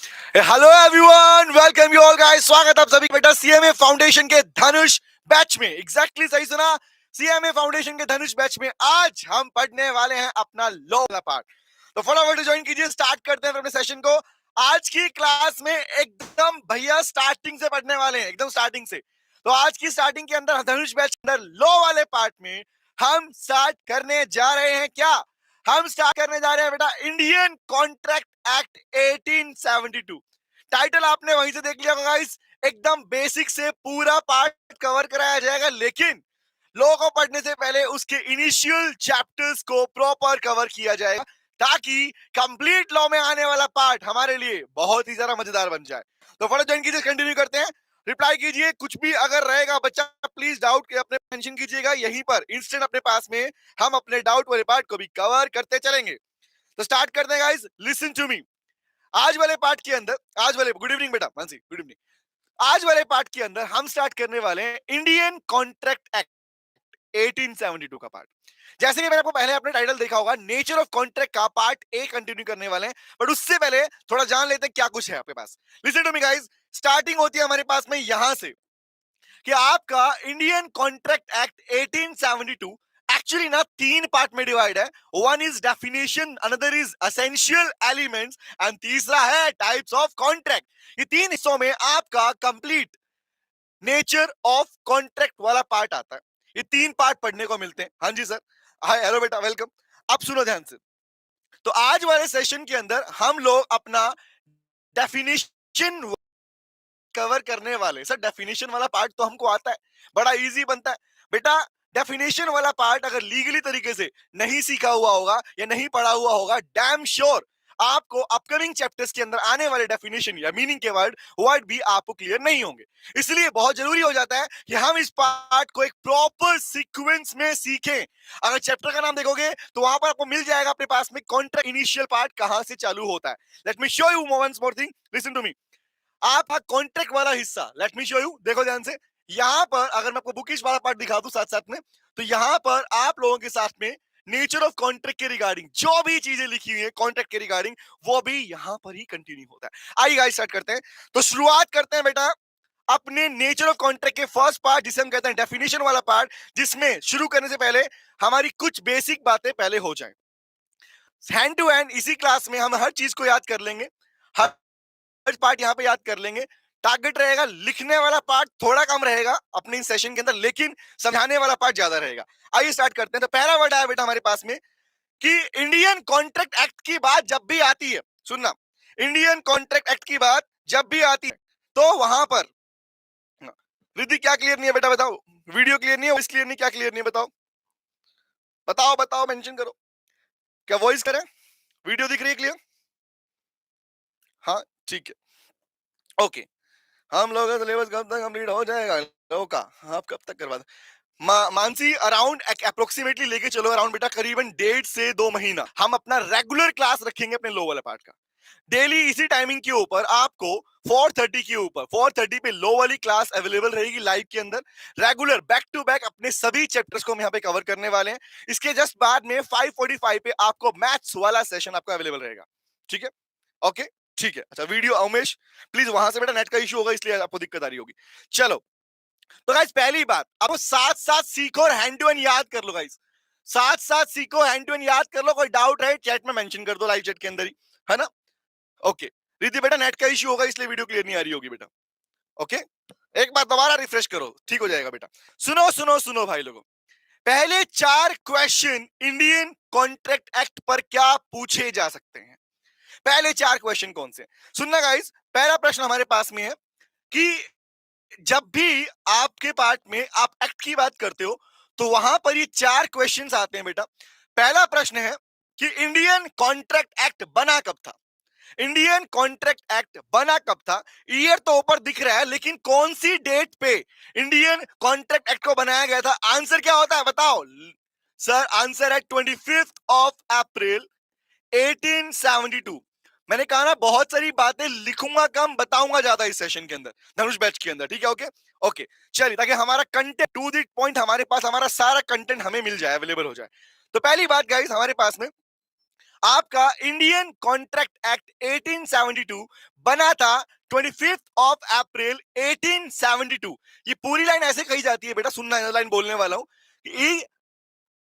Hello everyone, welcome you all guys. स्वागत आप सभी बेटा सीएमए फाउंडेशन के धनुष बैच में। एग्जैक्टली सही सुना, सीएमए फाउंडेशन के धनुष बैच में आज हम पढ़ने वाले हैं अपना लॉ वाला पार्ट। तो फटाफट ज्वाइन कीजिए, स्टार्ट करते हैं अपने सेशन को। आज की क्लास में एकदम भैया स्टार्टिंग से पढ़ने वाले हैं, एकदम स्टार्टिंग से। तो आज की स्टार्टिंग के अंदर धनुष बैच के अंदर लॉ वाले पार्ट में हम स्टार्ट करने जा रहे हैं। क्या हम स्टार्ट करने जा रहे हैं बेटा? Indian contract act 1872। टाइटल आपने वहीं से देख लिया होगा गाइस। एकदम बेसिक से पूरा पार्ट कवर कराया जाएगा, लेकिन लॉ को पढ़ने से पहले उसके इनिशियल चैप्टर्स को प्रॉपर कवर किया जाएगा, ताकि कंप्लीट लॉ में आने वाला पार्ट हमारे लिए बहुत ही ज्यादा मजेदार बन जाए। तो फटाफट ज्वाइन कीजिए, कंटिन्यू करते हैं। रिप्लाई कीजिए, कुछ भी अगर रहेगा बच्चा प्लीज डाउट के अपने मेंशन कीजिएगा यहीं पर इंस्टेंट अपने पास में। हम अपने डाउट वाले पार्ट को भी कवर करते चलेंगे। तो स्टार्ट करते हैं गाइस, लिसन टू मी। आज वाले पार्ट के अंदर, आज वाले, गुड इवनिंग बेटा मानसी, गुड इवनिंग। आज वाले पार्ट के अंदर हम स्टार्ट करने वाले हैं इंडियन कॉन्ट्रैक्ट एक्ट 1872 का पार्ट। जैसे कि मैंने आपको पहले अपने टाइटल देखा होगा, नेचर ऑफ कॉन्ट्रैक्ट का पार्ट ए कंटिन्यू करने वाले हैं, बट उससे पहले थोड़ा जान लेते हैं क्या कुछ है आपके पास। Listen to me guys, starting होती है हमारे पास में यहां से कि आपका इंडियन कॉन्ट्रैक्ट एक्ट 1872 एक्चुअली ना तीन पार्ट में डिवाइड है। One is definition, another is essential elements and तीसरा है टाइप्स ऑफ कॉन्ट्रैक्ट। ये तीन हिस्सों में आपका कंप्लीट नेचर ऑफ कॉन्ट्रैक्ट वाला पार्ट आता है। ये तीन पार्ट पढ़ने को मिलते हैं। हाँ जी सर, हाय, हेलो बेटा, वेलकम। अब सुनो ध्यान से। तो आज वाले सेशन के अंदर हम लोग अपना डेफिनेशन कवर करने वाले। सर डेफिनेशन वाला पार्ट तो हमको आता है, बड़ा इजी बनता है बेटा। डेफिनेशन वाला पार्ट अगर लीगली तरीके से नहीं सीखा हुआ होगा या नहीं पढ़ा हुआ होगा, डैम श्योर आपको अपकमिंग चैप्टर्स के अंदर आने वाले डेफिनेशन या मीनिंग के वर्ड भी आपको क्लियर नहीं होंगे। इसलिए बहुत जरूरी हो जाता है कि हम इस पार्ट को एक प्रॉपर सीक्वेंस में सीखें। अगर चैप्टर का नाम देखोगे तो वहां पर आपको मिल जाएगा अपने पास में कॉन्ट्रैक्ट इनिशियल पार्ट कहां से चालू होता है। Let me show you once more thing, listen to me. आपका कॉन्ट्रैक्ट वाला हिस्सा, लेट मी शो यू, देखो ध्यान से। यहां पर अगर मैं आपको बुकिश वाला पार्ट दिखा दूं साथ साथ में, तो यहां पर आप लोगों के साथ में नेचर ऑफ कॉन्ट्रैक्ट के रिगार्डिंग जो भी चीजें लिखी हुई है कॉन्ट्रैक्ट के रिगार्डिंग, वो भी यहां पर ही कंटिन्यू होता है। आइए गाइस स्टार्ट करते हैं। तो शुरुआत करते हैं बेटा अपने नेचर ऑफ कॉन्ट्रैक्ट के फर्स्ट पार्ट, जिसे हम कहते हैं डेफिनेशन वाला पार्ट, जिसमें शुरू करने से पहले हमारी कुछ बेसिक बातें पहले हो जाएं। हैंड टू हैंड इसी क्लास में हम हर चीज को याद कर लेंगे, हर पार्ट यहाँ पे याद कर लेंगे। टारगेट रहेगा लिखने वाला पार्ट थोड़ा कम रहेगा अपने सेशन के अंदर, लेकिन समझाने वाला पार्ट ज्यादा रहेगा। आइए स्टार्ट करते हैं। तो पहला वर्ड आया बेटा हमारे पास में कि इंडियन कॉन्ट्रैक्ट एक्ट की बात जब भी आती है, सुनना, इंडियन कॉन्ट्रैक्ट एक्ट की बात जब भी आती है तो वहां पर रिद्धि क्या क्लियर नहीं है बेटा? बताओ। वीडियो क्लियर नहीं है, वॉइस क्लियर नहीं, क्या क्लियर नहीं है? बताओ बताओ बताओ, मेंशन करो। क्या वॉइस करें? वीडियो दिख रही है क्लियर? हाँ ठीक है, ओके। हम लोग का सिलेबस कब तक कंप्लीट हो जाएगा? लोग का आप कब तक करवा दें? मानसी अराउंड अप्रोक्सीमेटली लेके चलो, अराउंड बेटा करीबन 1.5 से 2 महीना हम अपना रेगुलर क्लास रखेंगे अपने लो वाले पार्ट का। डेली इसी टाइमिंग के ऊपर आपको 4:30 के ऊपर 4:30 पे लो वाली क्लास अवेलेबल रहेगी लाइव के अंदर। रेगुलर बैक टू बैक अपने सभी चैप्टर्स को हम यहाँ पे कवर करने वाले हैं। इसके जस्ट बाद में 5:45 पे आपको मैथ्स वाला सेशन आपका अवेलेबल रहेगा। ठीक है, ओके, ठीक है। अच्छा वीडियो उमेश प्लीज, वहां से बेटा नेट का इशू होगा इसलिए आपको दिक्कत आ रही होगी। चलो, तो गाइस पहली बात, अब साथ साथ सीखो और हैंड टू हैंड याद कर लो गाइस। साथ साथ सीखो, हैंड टू हैंड याद कर लो। कोई डाउट है चैट में मेंशन कर दो, लाइव चैट के अंदर ही, है ना? ओके। रिद्धि बेटा नेट का इशू होगा इसलिए वीडियो क्लियर नहीं आ रही होगी बेटा। ओके, एक बार दोबारा रिफ्रेश करो, ठीक हो जाएगा बेटा। सुनो सुनो सुनो भाई लोगों, पहले 4 क्वेश्चन इंडियन कॉन्ट्रैक्ट एक्ट पर क्या पूछे जा सकते हैं? पहले 4 क्वेश्चन कौन से? सुनना गाइस, पहला प्रश्न हमारे पास में है कि जब भी आपके पार्ट में आप एक्ट की बात करते हो तो वहां पर ये 4 क्वेश्चंस आते हैं बेटा। पहला प्रश्न है कि इंडियन कॉन्ट्रैक्ट एक्ट बना कब था? इंडियन कॉन्ट्रैक्ट एक्ट बना कब था? ईयर तो ऊपर दिख रहा है, लेकिन कौन सी डेट पे इंडियन कॉन्ट्रैक्ट एक्ट को बनाया गया था? आंसर क्या होता है बताओ सर? आंसर है 25 अप्रैल 1872। मैंने कहा ना बहुत सारी बातें लिखूंगा कम, बताऊंगा ज्यादा इस सेशन के अंदर, धनुष बैच के अंदर। ठीक है, ओके ओके, चलिए, ताकि हमारा कंटेंट टू द पॉइंट, हमारे पास हमारा सारा कंटेंट हमें मिल जाए, अवेलेबल हो जाए। तो पहली बात गाइस हमारे पास में आपका इंडियन कॉन्ट्रैक्ट एक्ट 1872 बना था 25 अप्रैल 1872। ये पूरी लाइन ऐसे कही जाती है बेटा, सुनना, लाइन बोलने वाला हूं।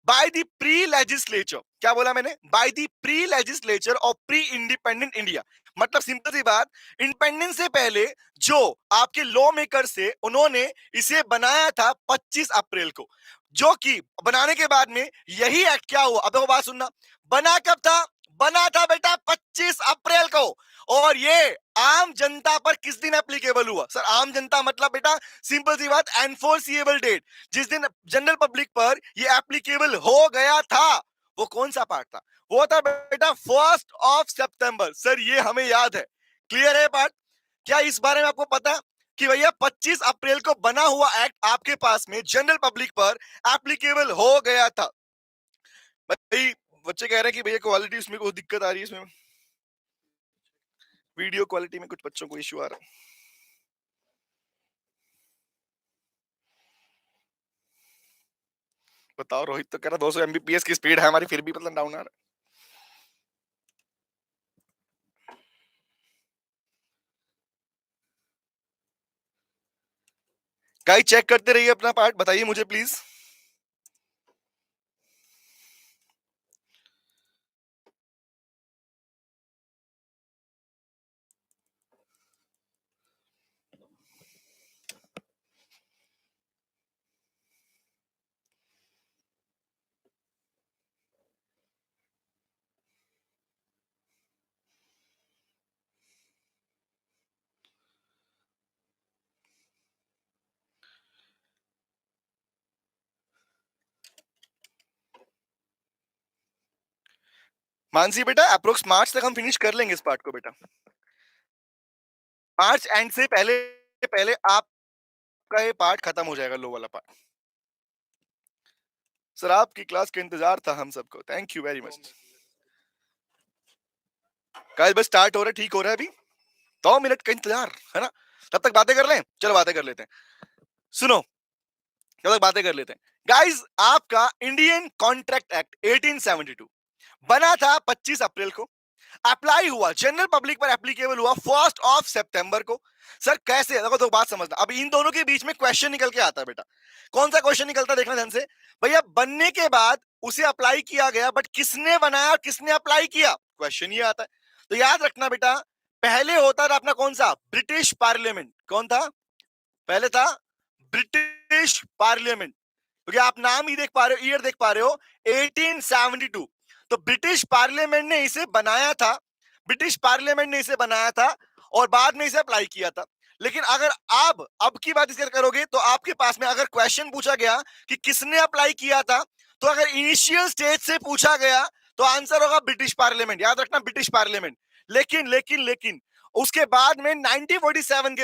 बाय द प्री लेजिस्लेचर, क्या बोला मैंने? By the pre legislature of pre independent India. मतलब सिंपल सी बात, इंडिपेंडेंस से पहले जो आपके लॉ मेकर से उन्होंने इसे बनाया था 25 अप्रैल को, जो कि बनाने के बाद में यही एक्ट क्या हुआ, अब वो बात सुनना। बना कब था? बना था बेटा 25 अप्रैल को। और ये आम जनता पर किस दिन एप्लीकेबल हुआ? सर आम जनता मतलब बेटा सिंपल सी बात, एनफोर्सिएबल डेट, जिस दिन जनरल पब्लिक पर ये एप्लीकेबल हो गया था, वो कौन सा पार्ट था? वो था बेटा 1 सितंबर। सर ये हमें याद है, क्लियर है पार्ट? क्या इस बारे में आपको पता है कि भैया 25 अप्रैल को बना हुआ एक्ट आपके पास में जनरल पब्लिक पर एप्लीकेबल हो गया था? भाई बच्चे कह रहे हैं कि भैया क्वालिटी उसमें कोई दिक्कत आ रही है, इसमें वीडियो क्वालिटी में कुछ बच्चों को इश्यू आ रहा है। बताओ, रोहित तो कह रहा 200 एमबीपीएस की स्पीड है हमारी, फिर भी मतलब डाउन आ रहा है। गाइस चेक करते रहिए अपना पार्ट, बताइए मुझे प्लीज। मानसी बेटा अप्रोक्स मार्च तक हम फिनिश कर लेंगे इस पार्ट को बेटा। मार्च एंड से पहले पहले आपका ये पार्ट खत्म हो जाएगा, लो वाला पार्ट। सर आपकी क्लास का इंतजार था हम सबको, thank you very much. Guys बस स्टार्ट हो रहा है, ठीक हो रहा है अभी, 2 मिनट का इंतजार है ना, तब तक बातें कर लें। चलो बातें कर लेते हैं, सुनो, तब तक बातें कर लेते हैं। गाइस आपका इंडियन कॉन्ट्रैक्ट एक्ट 1872 बना था 25 अप्रैल को, अप्लाई हुआ जनरल पब्लिक पर एप्लीकेबल हुआ 1 सितंबर को। सर कैसे? देखो तो बात समझना, अब इन दोनों के बीच में क्वेश्चन निकल के आता है बेटा। कौन सा क्वेश्चन निकलता है देखना ध्यान से भैया। बनने के बाद उसे अप्लाई किया गया, बट किसने बनाया और किसने अप्लाई किया, क्वेश्चन ये आता है। तो याद रखना बेटा, पहले होता था अपना कौन सा, ब्रिटिश पार्लियामेंट। कौन था पहले? था ब्रिटिश पार्लियामेंट, क्योंकि आप नाम ही देख पा रहे हो, ईयर देख पा रहे हो 1872। तो ब्रिटिश पार्लियामेंट ने इसे बनाया था, ब्रिटिश पार्लियामेंट ने इसे बनाया था और बाद में इसे अप्लाई किया था। लेकिन अगर आप अब की बात इसके करोगे तो आपके पास में अगर क्वेश्चन पूछा गया कि किसने अप्लाई किया था, तो अगर इनिशियल स्टेज से पूछा गया तो आंसर होगा ब्रिटिश पार्लियामेंट, याद रखना ब्रिटिश पार्लियामेंट। लेकिन लेकिन लेकिन उसके बाद में 1947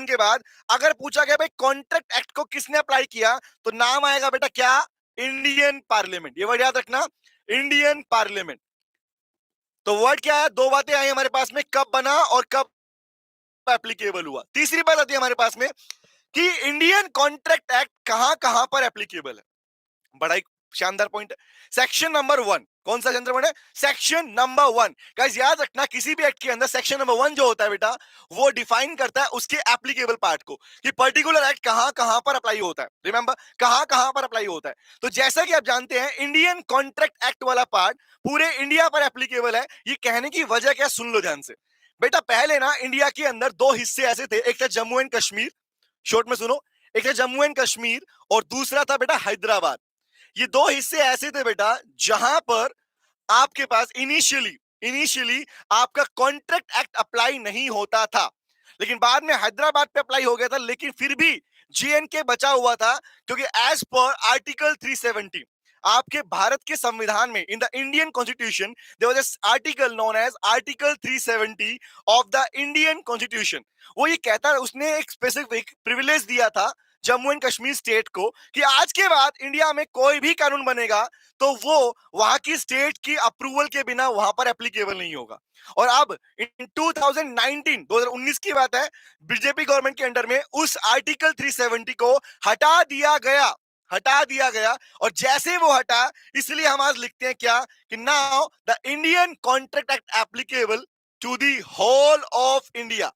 के बाद अगर पूछा गया भाई कॉन्ट्रैक्ट एक्ट को किसने अप्लाई किया, तो नाम आएगा बेटा क्या, इंडियन पार्लियामेंट। ये वर्ड याद रखना, इंडियन पार्लियामेंट। तो वर्ड क्या है, दो बातें आई हमारे पास में, कब बना और कब एप्लीकेबल हुआ। तीसरी बात आती है हमारे पास में कि इंडियन कॉन्ट्रैक्ट एक्ट कहां कहां पर एप्लीकेबल है। बड़ा ही शानदार पॉइंट है। सेक्शन नंबर 1, कौन सा सेंटर है, सेक्शन नंबर 1। गाइस याद रखना, किसी भी एक्ट के अंदर सेक्शन नंबर 1 जो होता है बेटा, वो डिफाइन करता है उसके एप्लीकेबल पार्ट को, कि पर्टिकुलर एक्ट कहां कहां पर अप्लाई होता है। रिमेंबर, कहां कहां पर अप्लाई होता है। तो जैसा कि आप जानते हैं, इंडियन कॉन्ट्रैक्ट एक्ट वाला पार्ट पूरे इंडिया पर एप्लीकेबल है। ये कहने की वजह क्या, सुन लो ध्यान से बेटा। पहले ना इंडिया के अंदर दो हिस्से ऐसे थे, एक था जम्मू एंड कश्मीर, शॉर्ट में सुनो, एक था जम्मू एंड कश्मीर और दूसरा था बेटा हैदराबाद। ये दो हिस्से ऐसे थे बेटा जहां पर आपके पास इनिशियली इनिशियली आपका कॉन्ट्रैक्ट एक्ट अप्लाई नहीं होता था, लेकिन बाद में हैदराबाद पे अप्लाई हो गया था। लेकिन फिर भी जेएनके बचा हुआ था, क्योंकि एज पर आर्टिकल 370 आपके भारत के संविधान में, in the Indian constitution there was a article known as article 370 of the Indian constitution. वो ये कहता है, उसने एक स्पेसिफिक प्रिविलेज दिया था जम्मू एंड कश्मीर स्टेट को, कि आज के बाद इंडिया में कोई भी कानून बनेगा तो वो वहां की स्टेट की अप्रूवल के बिना वहां पर एप्लीकेबल नहीं होगा। और अब इन 2019 की बात है, बीजेपी गवर्नमेंट के अंडर में उस आर्टिकल 370 को हटा दिया गया। हटा दिया गया, और जैसे वो हटा, इसलिए हम आज लिखते हैं क्या, कि now the Indian contract act applicable to the whole of India.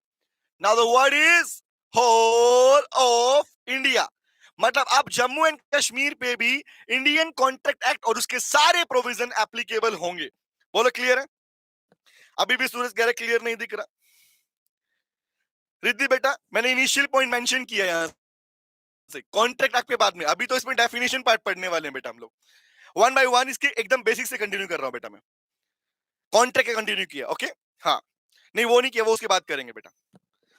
Now the word is whole of India, मतलब अब जम्मू एंड कश्मीर पे भी इंडियन कॉन्ट्रैक्ट एक्ट और उसके सारे प्रोविजन एप्लीकेबल होंगे। बोलो क्लियर है? अभी भी सूरज कह रहे क्लियर नहीं दिख रहा। रिद्धि बेटा, मैंने इनिशियल पॉइंट मेंशन किया यहां से कॉन्ट्रैक्ट एक्ट के बाद में, अभी तो इसमें डेफिनेशन पार्ट पढ़ने वाले हैं बेटा हम लोग। वन बाय वन इसके एकदम बेसिक से कंटिन्यू कर रहा हूं बेटा मैं। कॉन्ट्रैक्ट का कंटिन्यू किया, ओके? हाँ, नहीं वो नहीं किया, वो उसके बाद करेंगे बेटा।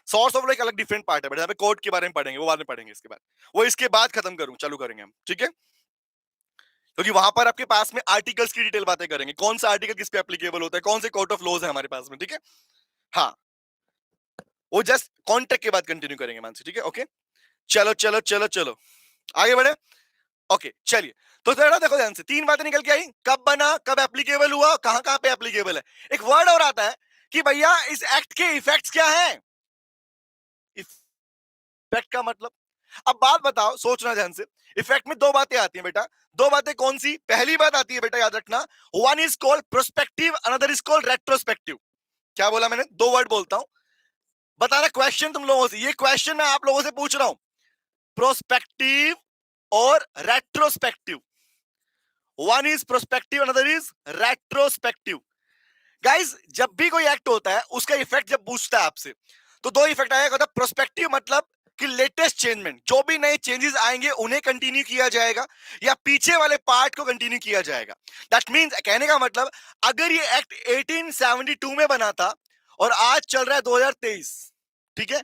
सोर्स ऑफ लॉ एक अलग डिफरेंट पार्ट है बेटा, यहाँ पे कोर्ट के बारे में पढ़ेंगे, वो बाद में पढ़ेंगे इसके बाद, वो इसके बाद खत्म करूं, चालू करेंगे हम, ठीक है? क्योंकि वहां पर आपके पास में आर्टिकल्स की डिटेल बातें करेंगे, कौन सा आर्टिकल किस पे एप्लीकेबल होता है, कौन से कोर्ट ऑफ लॉज है हमारे पास में, ठीक है? हाँ, वो जस्ट कॉन्ट्रैक्ट के बाद कंटिन्यू करेंगे मानसी, ठीक है? ओके, चलो चलो चलो चलो आगे बढ़े। ओके चलिए, तो जरा देखो ध्यान से, तीन बातें निकल के आई, कब बना, कब एप्लीकेबल हुआ, कहां कहां पे एप्लीकेबल है। एक वर्ड और आता है कि भैया इस एक्ट के इफेक्ट्स क्या हैं। इफेक्ट का मतलब, अब बात बताओ, सोचना ध्यान से। इफेक्ट में दो बातें आती हैं बेटा, दो बातें कौन सी? पहली बात आती है बेटा, याद रखना, one is called prospective, another is called retrospective. क्या बोला मैंने? दो वर्ड बोलता हूं, बताना क्वेश्चन तुम लोगों से, ये क्वेश्चन मैं आप लोगों से पूछ रहा हूं, प्रोस्पेक्टिव और retrospective. One is prospective, another is retrospective. Guys, जब भी कोई एक्ट होता है उसका इफेक्ट जब पूछता है आपसे, तो दो इफेक्ट आएगा। प्रोस्पेक्टिव मतलब कि लेटेस्ट चेंजमेंट, जो भी नए चेंजेस आएंगे उन्हें कंटिन्यू किया जाएगा, या पीछे वाले पार्ट को कंटिन्यू किया जाएगा। दैट मींस, कहने का मतलब, अगर ये एक्ट 1872 में बना था और आज चल रहा है 2023, ठीक है,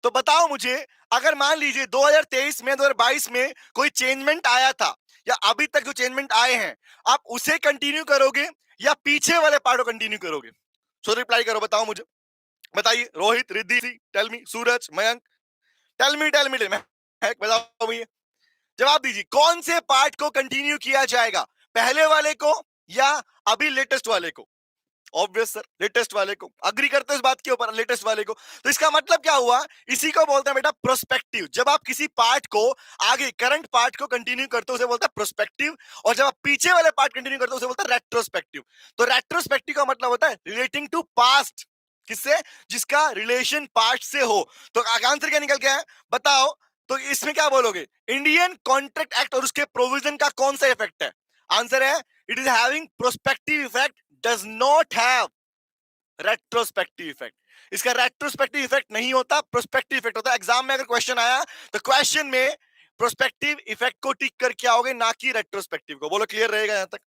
तो बताओ मुझे, अगर मान लीजिए 2023 में 2022 में कोई चेंजमेंट आया था, या अभी तक जो चेंजमेंट आए हैं, आप उसे कंटिन्यू करोगे या पीछे वाले पार्ट को कंटिन्यू करोगे? सो रिप्लाई करो, बताओ मुझे, बताइए। रोहित, रिद्धि, टेल मी, सूरज, मयंक, टेल मी बताओ भैया, जवाब दीजिए, कौन से पार्ट को कंटिन्यू किया जाएगा, पहले वाले को या अभी लेटेस्ट वाले को? ऑब्वियस सर, लेटेस्ट वाले को। अग्री करते हैं इस बात के ऊपर, लेटेस्ट वाले को। तो इसका मतलब क्या हुआ, इसी को बोलते हैं बेटा प्रोस्पेक्टिव। जब आप किसी पार्ट को आगे करंट पार्ट को कंटिन्यू करते हो उसे बोलते हैं प्रोस्पेक्टिव, और जब आप पीछे वाले पार्ट कंटिन्यू करते हो उसे बोलते हैं रेट्रोस्पेक्टिव। तो रेट्रोस्पेक्टिव का मतलब होता है रिलेटिंग टू पास्ट, किससे? जिसका रिलेशन पास्ट से हो। तो आंसर क्या निकल गया है, बताओ? तो इसमें क्या बोलोगे, इंडियन कॉन्ट्रैक्ट एक्ट और उसके प्रोविजन का कौन सा इफेक्ट है? आंसर है, it is having prospective effect, does not have retrospective effect. इसका रेट्रोस्पेक्टिव इफेक्ट नहीं होता, प्रोस्पेक्टिव इफेक्ट होता है। एग्जाम में अगर क्वेश्चन आया तो क्वेश्चन में प्रोस्पेक्टिव इफेक्ट को टिक करके आओगे, ना कि रेट्रोस्पेक्टिव को। बोलो क्लियर रहेगा यहां तक?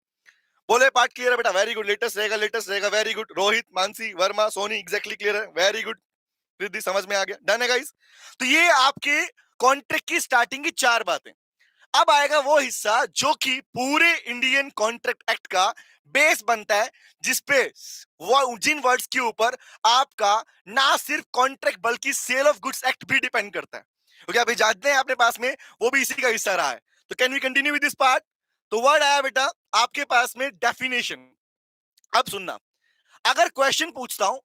बोले पार्ट क्लियर है बेटा, वेरी गुड। लेटेस्ट रहेगा, लेटेस्ट रहेगा, very good. Rohit, Mansi, Verma, Soni, exactly clear है, वेरी गुड। रिद्धि, समझ में आ गया, डन है गाइस? तो ये आपके कॉन्ट्रैक्ट की स्टार्टिंग की चार बातें। अब आएगा वो हिस्सा जो कि पूरे इंडियन कॉन्ट्रैक्ट एक्ट का बेस बनता है, जिसपे जिन वर्ड्स के ऊपर आपका ना सिर्फ कॉन्ट्रैक्ट बल्कि सेल ऑफ गुड्स एक्ट भी डिपेंड करता है। क्योंकि अभी जानते हैं अपने पास में वो भी इसी का हिस्सा रहा है। तो can we continue with this part? तो वर्ड आया बेटा आपके पास में डेफिनेशन। अब सुनना, अगर क्वेश्चन पूछता हूं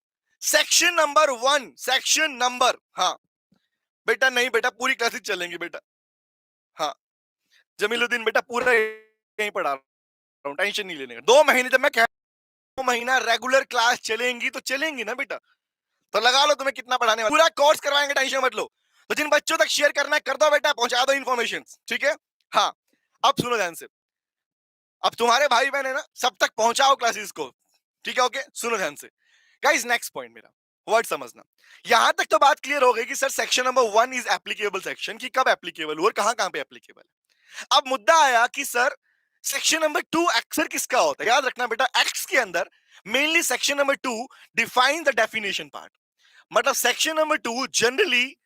सेक्शन नंबर 1, सेक्शन नंबर, हाँ बेटा, नहीं बेटा, पूरी क्लासेस चलेंगी बेटा, हाँ जमीलुद्दीन बेटा, पूरा यहीं पढ़ा रहा हूं, टेंशन नहीं लेने का। 2 महीने जब मैं कह 2 महीना रेगुलर क्लास चलेंगी तो चलेंगी ना बेटा, तो लगा लो तुम्हें कितना पढ़ाने वाला, पूरा कोर्स करवाएंगे, टेंशन मत लो। तो जिन बच्चों तक शेयर करना है कर दो बेटा, पहुंचा दो इन्फॉर्मेशन, ठीक है? हाँ, अब सुनो ध्यान से, अब तुम्हारे भाई बहन है ना, सब तक पहुंचाओ क्लासेस को, ठीक है? ओके, सुनो ध्यान से गाइस, नेक्स्ट पॉइंट मेरा वर्ड समझना। यहां तक तो बात क्लियर हो गई कि sir section number 1 is applicable section, कि कब एप्लीकेबल हुआ और कहां कहां पे एप्लीकेबल है। अब मुद्दा आया कि सर सेक्शन नंबर 2 अक्सर किसका होता है? याद रखना बेटा, एक्ट्स के अंदर mainly section number 2 define the definition part. मतलब सेक्शन नंबर 2 जनरली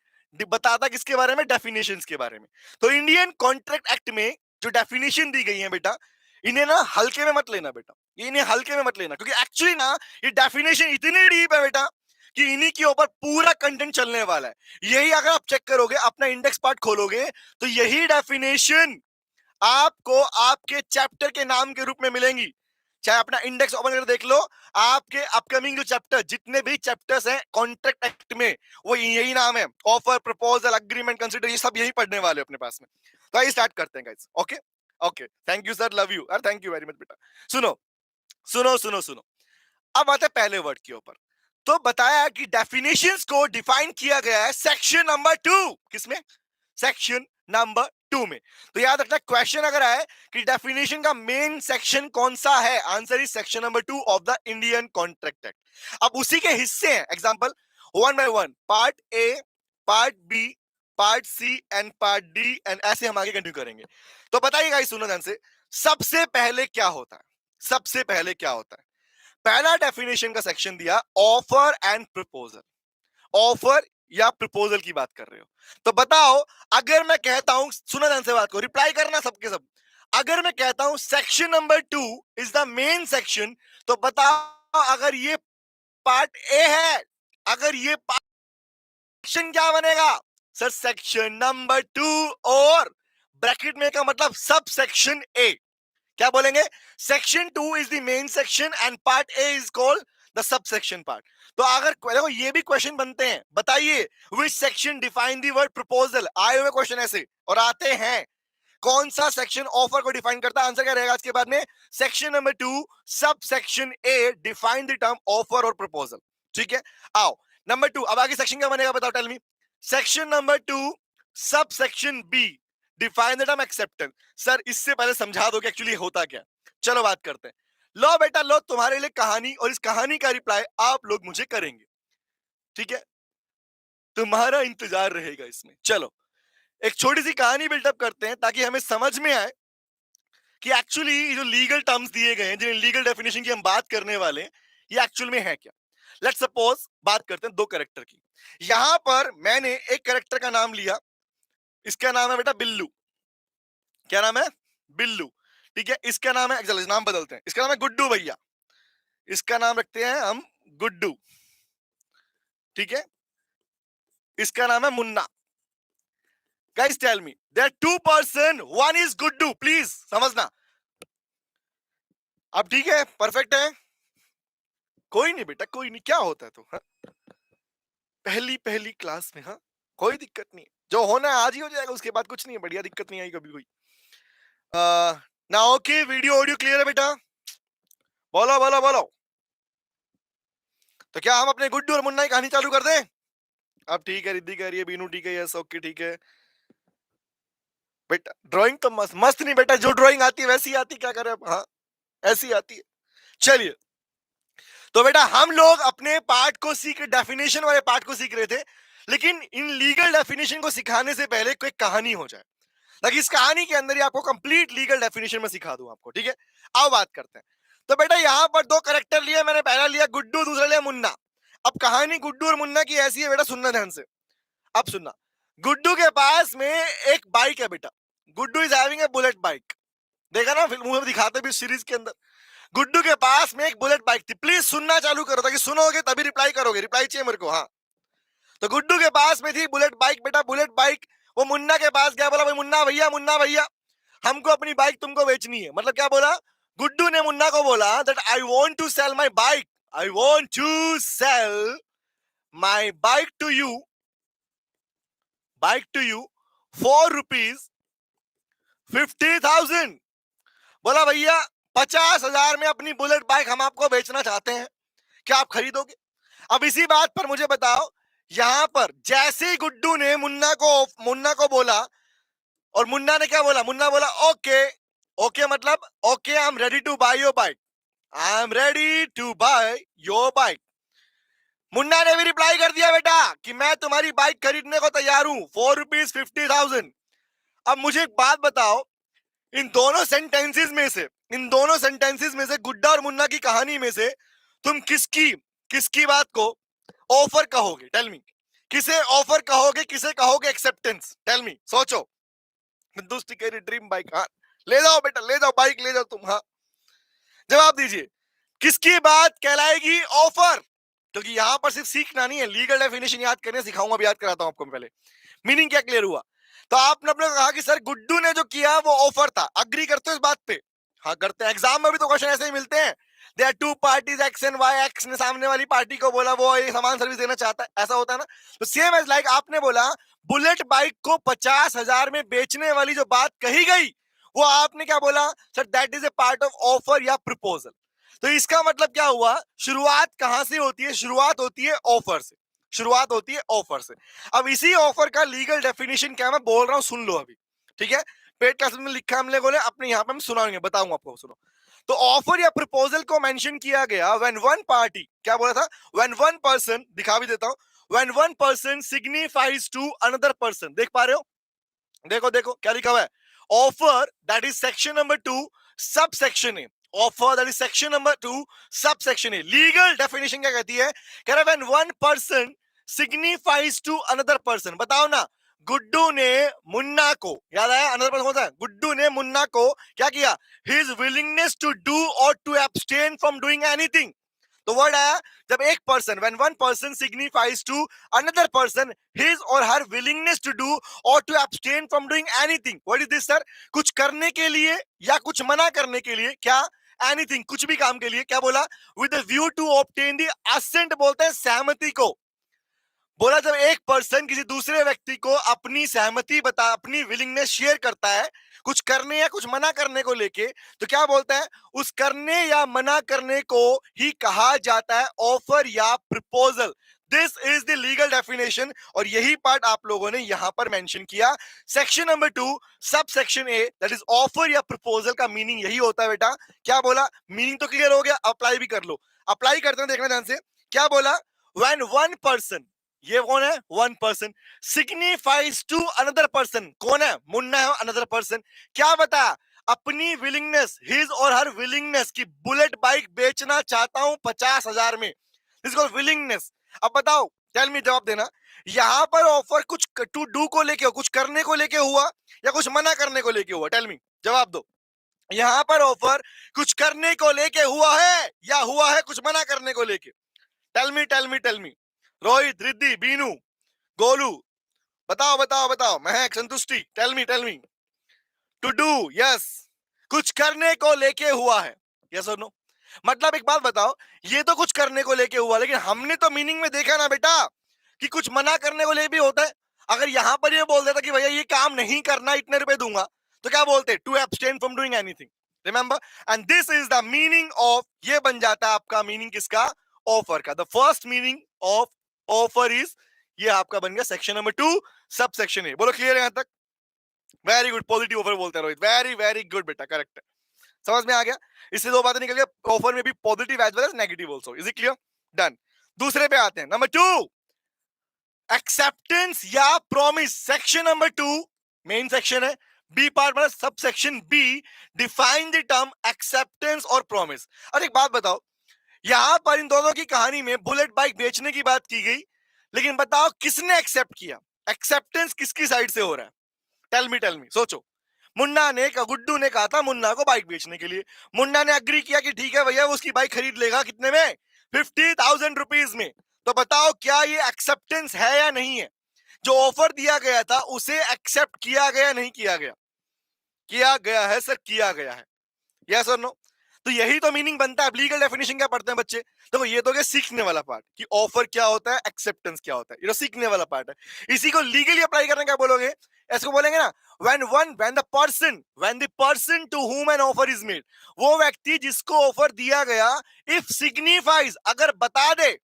बताता किसके बारे में? डेफिनेशंस के बारे में। तो इंडियन कॉन्ट्रैक्ट एक्ट में जो डेफिनेशन दी गई है बेटा, इन्हें ना हल्के में मत लेना बेटा, इन्हें हल्के में मत लेना, क्योंकि एक्चुअली ना ये डेफिनेशन इतनी डीप है बेटा कि इन्हीं के ऊपर पूरा कंटेंट चलने वाला है। यही अगर आप चेक करोगे, अपना इंडेक्स पार्ट खोलोगे, तो यही डेफिनेशन आपको आपके चैप्टर के नाम के रूप में मिलेंगी। चाहे अपना इंडेक्स ओपन करके देख लो, आपके अपकमिंग जो चैप्टर, जितने भी चैप्टर्स हैं कॉन्ट्रैक्ट एक्ट में, वो यही नाम है, ऑफर, प्रपोजल, अग्रीमेंट, कंसिडर, ये सब यही पढ़ने वाले हो अपने पास में। तो आइए स्टार्ट करते हैं guys. Okay okay, thank you sir, love you, और थैंक यू वेरी मच बेटा। सुनो सुनो सुनो सुनो, अब आते हैं पहले वर्ड के ऊपर। तो बताया कि डेफिनेशंस को डिफाइन किया गया है सेक्शन नंबर 2। किसमें? सेक्शन नंबर 2 में। तो याद रखना, क्वेश्चन अगर आए कि डेफिनेशन का मेन सेक्शन कौन सा है, answer is section number 2 of the Indian contract act. अब उसी के हिस्से हैं, example 1 by 1, part A, part B, part C and part D, and ऐसे हम आगे कंटिन्यू करेंगे। तो बताइएगा, इस सुनो ध्यान से, सबसे पहले क्या होता है? सबसे पहले क्या होता है? पहला डेफिनेशन का सेक्शन दिया, ऑफर एंड प्रपोजल। ऑफर या प्रपोजल की बात कर रहे हो, तो बताओ, अगर मैं कहता हूं, सुना ध्यान से बात को, रिप्लाई करना सबके सब। अगर मैं कहता हूं section number 2 is the main section, तो बताओ अगर ये पार्ट ए है, अगर ये सेक्शन क्या बनेगा? सर सेक्शन नंबर 2, और ब्रैकेट में का मतलब सब सेक्शन ए। क्या बोलेंगे? Section 2 is the main section and part A is called the sub section part. तो अगर देखो, ये भी क्वेश्चन बनते हैं, बताइए विच section define the word proposal. आए हुए क्वेश्चन ऐसे और आते हैं, कौन सा सेक्शन ऑफर को डिफाइन करता है? आंसर क्या रहेगा इसके बाद में? Section number 2 sub section A define the term offer और प्रपोजल। ठीक है, आओ नंबर 2, अब आगे सेक्शन क्या बनेगा बताओ, टेल मी। सेक्शन नंबर 2 सब section B define the term acceptance. Sir इससे पहले समझा दो कि एक्चुअली होता क्या। चलो बात करते हैं। लो बेटा लो, तुम्हारे लिए कहानी, और इस कहानी का रिप्लाई आप लोग मुझे करेंगे, ठीक है? तुम्हारा इंतजार रहेगा इसमें। चलो एक छोटी सी कहानी बिल्डअप करते हैं ताकि हमें समझ में आए कि एक्चुअली जो लीगल टर्म्स दिए गए हैं, जिन लीगल डेफिनेशन की हम बात करने वाले हैं, ये एक्चुअल में है क्या। लेट्स सपोज बात करते हैं दो कैरेक्टर की। यहां पर मैंने एक कैरेक्टर का नाम लिया, इसका नाम है बेटा बिल्लू। क्या नाम है? बिल्लू। ठीक है, इसका नाम है, चलो नाम बदलते हैं, इसका नाम है गुड्डू भैया। इसका नाम रखते हैं हम गुड्डू। ठीक है, इसका नाम है Munna. Guys tell me, there are two person, one is Guddu, please समझना। अब ठीक है, परफेक्ट है? कोई नहीं बेटा, कोई नहीं, क्या होता है तो, हाँ? पहली पहली क्लास में, हाँ, कोई दिक्कत नहीं है, जो होना है आज ही हो जाएगा, उसके बाद कुछ नहीं है, बढ़िया, दिक्कत नहीं आई कभी कोई। ना ओके, वीडियो ऑडियो क्लियर है बेटा? बोलो बोलो बोलो। तो क्या हम अपने गुड्डू और मुन्ना की कहानी चालू कर दें? अब ठीक है, रिद्धि कह रही है, बीनू ठीक है, यस ओके ठीक है बेटा। ड्राइंग तो मस्त मस्त नहीं बेटा, जो ड्राइंग आती है वैसी आती, क्या करें अब, हाँ ऐसी आती है। चलिए, तो बेटा हम लोग अपने पार्ट को सीख, डेफिनेशन वाले पार्ट को सीख रहे थे, लेकिन इन लीगल डेफिनेशन को सिखाने से पहले कोई कहानी हो जाए, ताकि इस कहानी के अंदर ही आपको कंप्लीट लीगल डेफिनेशन में सिखा दूं आपको। ठीक है, आओ बात करते हैं। तो बेटा यहां पर दो कैरेक्टर लिए मैंने, पहला लिया गुड्डू, दूसरा लिया मुन्ना। अब कहानी गुड्डू और मुन्ना की ऐसी है बेटा, सुनना ध्यान से। अब सुनना, गुड्डू के पास में एक बाइक है बेटा। Guddu is having a bullet bike. देखा ना फिल्मों में दिखाते भी, सीरीज के अंदर गुड्डू के पास में एक बुलेट बाइक थी। प्लीज सुनना चालू करो, ताकि सुनोगे तभी रिप्लाई करोगे, रिप्लाई चाहिए मेरे को, हाँ। तो गुड्डू के पास में थी बुलेट बाइक बेटा, बुलेट बाइक। वो मुन्ना के पास गया, बोला भाई मुन्ना भैया हमको अपनी बाइक तुमको बेचनी है। मतलब क्या बोला? गुड्डू ने मुन्ना को बोला that I want to sell my bike, I want to sell my bike to you for ₹50,000। बोला भैया 50,000 में अपनी बुलेट बाइक हम आपको बेचना चाहते हैं, क्या आप खरीदोगे? अब इसी बात पर मुझे बताओ, यहां पर जैसे ही गुड्डू ने मुन्ना को बोला, और मुन्ना ने क्या बोला? मुन्ना बोला ओके। ओके मतलब okay, I am ready to buy your bike, I am ready to buy your bike. Munna ने भी रिप्लाई कर दिया बेटा कि मैं तुम्हारी बाइक खरीदने को तैयार हूं फॉर ₹50,000। अब मुझे एक बात बताओ, इन दोनों सेंटेंसेस में से गुड्डा और मुन्ना की कहानी में से तुम किसकी बात को ऑफर कहोगे? टेल मी, किसे ऑफर कहोगे, किसे कहोगे एक्सेप्टेंस? टेल मी, सोचो। दोस्ती कह रही ड्रीम बाइक, हाँ ले जाओ बेटा, ले जाओ बाइक, ले जाओ तुम, हाँ जवाब दीजिए, किसकी बात कहलाएगी ऑफर? क्योंकि यहां पर सिर्फ सीखना नहीं है, लीगल डेफिनेशन याद करने सिखाऊंगा, अभी याद कराता हूं आपको पहले। मीनिंग क्या क्लियर हुआ? तो आपने अपने कहा कि सर गुड्डू ने जो किया वो ऑफर था, अग्री करते हो इस बात पे? हाँ करते हैं, एग्जाम में भी तो क्वेश्चन ऐसे ही मिलते हैं। They are two parties X and Y, X ने सामने वाली पार्टी को बोला वो ये समान सर्विस देना चाहता है, ऐसा होता है ना। तो सेम एज लाइक आपने बोला बुलेट बाइक को 50,000 में बेचने वाली जो बात कही गई, वो आपने क्या बोला sir, that is a part of offer या प्रपोजल। तो इसका मतलब क्या हुआ, शुरुआत कहां से होती है, शुरुआत होती है ऑफर से, शुरुआत होती है ऑफर से। अब इसी ऑफर का लीगल डेफिनेशन क्या मैं बोल रहा हूं, सुन लो अभी, ठीक है। पेड क्लास में लिखा हमने बोले, अपने यहाँ पे हम सुनाएंगे, बताऊंगा आपको, सुनो। तो ऑफर या प्रपोजल को मेंशन किया गया व्हेन वन पार्टी, क्या बोला था, व्हेन वन पर्सन, दिखा भी देता हूं, when one person signifies to another person, देख पा रहे हो, देखो देखो क्या लिखा हुआ है, offer that is section number 2 sub section A, offer that is section number 2 sub section A. Legal definition क्या कहती है, कह रहा है when one person signifies to another person, बताओ ना, गुड्डू ने मुन्ना को, याद आया अनदर पर्सन होता है, गुड्डू ने मुन्ना को क्या किया, हिज विलिंगनेस टू डू और to abstain from doing anything. तो वर्ड आया जब एक person, when one person signifies to another person his और हर विलिंगनेस टू डू और to abstain from doing anything, what is this sir, कुछ करने के लिए या कुछ मना करने के लिए, क्या, एनीथिंग, कुछ भी काम के लिए, क्या बोला, with the view to obtain the assent, बोलते हैं सहमति को। बोला जब एक पर्सन किसी दूसरे व्यक्ति को अपनी सहमति बता, अपनी विलिंगनेस शेयर करता है कुछ करने या कुछ मना करने को लेके, तो क्या बोलता है, उस करने या मना करने को ही कहा जाता है ऑफर या proposal. This is the legal definition, और यही पार्ट आप लोगों ने यहां पर मेंशन किया, section number 2 sub section A, that is offer या प्रपोजल का मीनिंग यही होता है बेटा। क्या बोला, मीनिंग तो क्लियर हो गया, अप्लाई भी कर लो, अप्लाई करते हैं, देखना ध्यान से, क्या बोला, व्हेन वन पर्सन, ये कौन है, one person, signifies to another person, कौन है, मुन्ना है, अनदर पर्सन, क्या बता, अपनी विलिंगनेस, हिज और हर विलिंगनेस की बुलेट बाइक बेचना चाहता हूं 50,000 में, इसको विलिंगनेस। अब बताओ, टेल मी, जवाब देना, यहां पर ऑफर कुछ टू डू को लेके, कुछ करने को लेके हुआ या कुछ मना करने को लेके हुआ, टेल मी, जवाब दो। यहां पर ऑफर कुछ करने को लेके हुआ है या हुआ है कुछ मना करने को लेके, tell me tell me tell me, Rohit, Riddhi, Binu, Golu, बताओ बताओ बताओ, Mahak, Santushti, tell me, to do, yes, कुछ करने को लेके हुआ है, यस और नो। मतलब एक बात बताओ, ये तो कुछ करने को लेके हुआ, लेकिन हमने तो मीनिंग में देखा ना बेटा कि कुछ मना करने को लेके भी होता है। अगर यहां पर ये बोल देता कि भैया ये काम नहीं करना, इतने रुपए दूंगा, तो क्या बोलते, to abstain from doing anything, remember, and this is the meaning of, ये बन जाता है आपका मीनिंग किसका, ऑफर का। The first meaning of offer is, ये आपका बन गया section number 2 sub section A. बोलो क्लियर है यहां तक, वेरी गुड, पॉजिटिव ऑफर बोलते हैं रोहित, वेरी वेरी गुड बेटा, करेक्ट है, समझ में आ गया। इससे दो बातें निकल गया, ऑफर में भी positive as well as negative also, is it clear, done. दूसरे पे आते हैं, नंबर 2, एक्सेप्टेंस या promise, section number 2 main section है, बी पार्ट मतलब सब section B, define the term acceptance और प्रॉमिस। अरे एक बात बताओ, यहां पर इन दोनों की कहानी में बुलेट बाइक बेचने की बात की गई, लेकिन बताओ किसने एक्सेप्ट किया, एक्सेप्टेंस किसकी साइड से हो रहा है, टेल मी, सोचो। मुन्ना ने, गुड्डू ने कहा था मुन्ना को बाइक बेचने के लिए, मुन्ना ने अग्री किया कि ठीक है भैया वो उसकी बाइक खरीद लेगा, कितने में, 50,000 रुपीज में। तो बताओ क्या ये एक्सेप्टेंस है या नहीं है, जो ऑफर दिया गया था उसे एक्सेप्ट किया गया नहीं किया गया, किया गया है सर, किया गया है, यस और नो। तो यही तो मीनिंग बनता है। अब लीगल डेफिनेशन क्या पढ़ते हैं बच्चे, देखो ये तो क्या सीखने वाला पार्ट कि ऑफर क्या होता है, एक्सेप्टेंस क्या होता है, ये तो सीखने वाला पार्ट है। इसी को लीगली अप्लाई करने क्या बोलोगे, ऐसे बोलेंगे ना, when the person to whom an offer is made, वो व्यक्ति जिसको ऑफर दिया गया, if signifies, अगर बता दे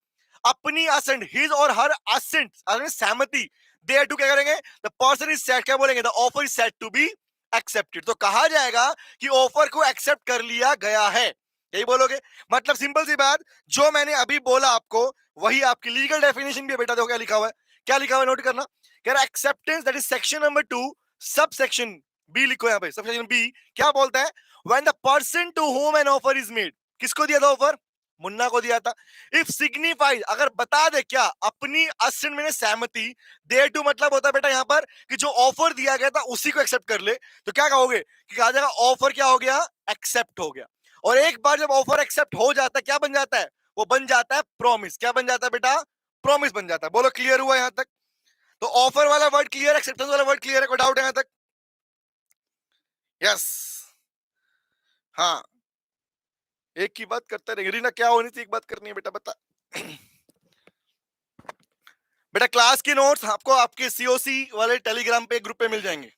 अपनी असेंट, हिज और हर असेंट, सहमति, देयर टू क्या करेंगे, द पर्सन इज सेट, क्या बोलेंगे, the offer is set to be accepted, तो कहा जाएगा कि ऑफर को एक्सेप्ट कर लिया गया है, यही बोलोगे। मतलब सिंपल सी बात, जो मैंने अभी बोला आपको वही आपकी लीगल डेफिनेशन भी है बेटा, देखो क्या लिखा हुआ है, क्या लिखा हुआ है, नोट करना, कह रहा acceptance that is section number 2 सब सेक्शन बी, लिखो यहाँ पे सब सेक्शन बी, क्या बोलता है, when the person to whom an offer is made, किसको दिया था ऑफर, मुन्ना को दिया था, इफ सिग्निफाइज, अगर बता दे क्या, अपनी असेंट में सहमति, देयर टू मतलब होता है बेटा यहाँ पर कि जो ऑफर दिया गया था उसी को एक्सेप्ट कर ले, तो क्या कहोगे कि कहा जाएगा ऑफर क्या हो गया, एक्सेप्ट हो गया। और एक बार जब ऑफर एक्सेप्ट हो जाता है क्या बन जाता है, वो बन जाता है प्रॉमिस, क्या बन जाता है बेटा, प्रॉमिस बन जाता है। बोलो क्लियर हुआ यहां तक, तो ऑफर वाला वर्ड क्लियर, एक्सेप्टेंस वाला वर्ड क्लियर है, कोई डाउट है यहां तक, यस, हाँ, एक की बात करते रहेंगे। रीना क्या होनी थी, एक बात करनी है बेटा, बता। बेटा क्लास के नोट्स आपको आपके सीओसी वाले टेलीग्राम पे ग्रुप पे मिल जाएंगे,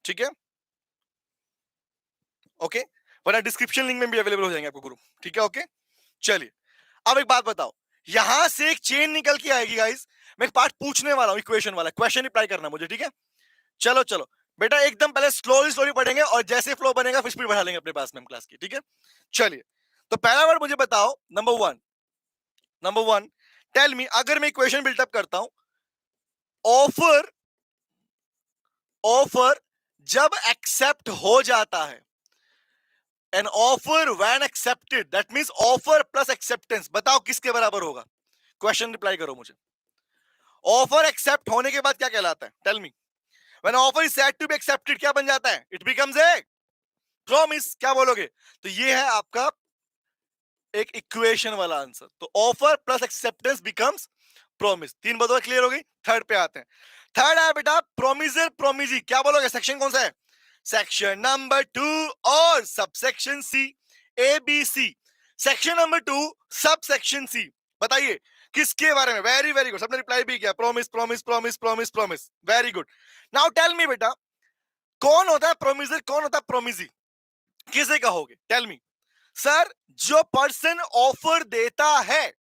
ठीक है? ओके, वरना डिस्क्रिप्शन लिंक में भी अवेलेबल हो जाएंगे आपको ग्रुप, ठीक है? ओके, चलिए अब एक बात बताओ, यहां से एक चेन निकल के आएगी गाइस। मैं एक पार्ट पूछने वाला हूं, इक्वेशन वाला, क्वेश्चन रिप्लाई करना मुझे, ठीक है? चलो चलो बेटा, एकदम पहले स्लोली स्लोली पढ़ेंगे और जैसे फ्लो बनेगा फिर स्पीड बढ़ा लेंगे अपने पास में हम क्लास की, ठीक है? चलिए, तो पहला वर्ड मुझे बताओ, नंबर वन, टेल मी, अगर मैं इक्वेशन बिल्टअप करता हूं, ऑफर, ऑफर जब एक्सेप्ट हो जाता है, an offer when accepted, that means offer plus acceptance, बताओ किसके बराबर होगा? क्वेश्चन रिप्लाई करो मुझे। ऑफर एक्सेप्ट होने के बाद क्या कहलाता है? Tell me. When offer is said to be accepted, क्या बन जाता है? It becomes a promise. क्या बोलोगे? तो ये है आपका एक इक्वेशन वाला आंसर। तो offer plus acceptance becomes promise. तीन बातें क्लियर हो गई। थर्ड पे आते हैं। थर्ड है बेटा प्रोमिजर प्रोमिजी। क्या बोलोगे? सेक्शन कौन सा है? सेक्शन नंबर 2 और subsection C, A B C. Section number 2 सब सेक्शन सी, बताइए किसके बारे में? वेरी वेरी गुड, सबने रिप्लाई भी किया, promise promise promise promise promise, very good. Now tell me बेटा, कौन होता है प्रोमिजर, कौन होता है प्रोमिजी? किसे कहोगे? Tell me. सर, जो पर्सन ऑफर देता है,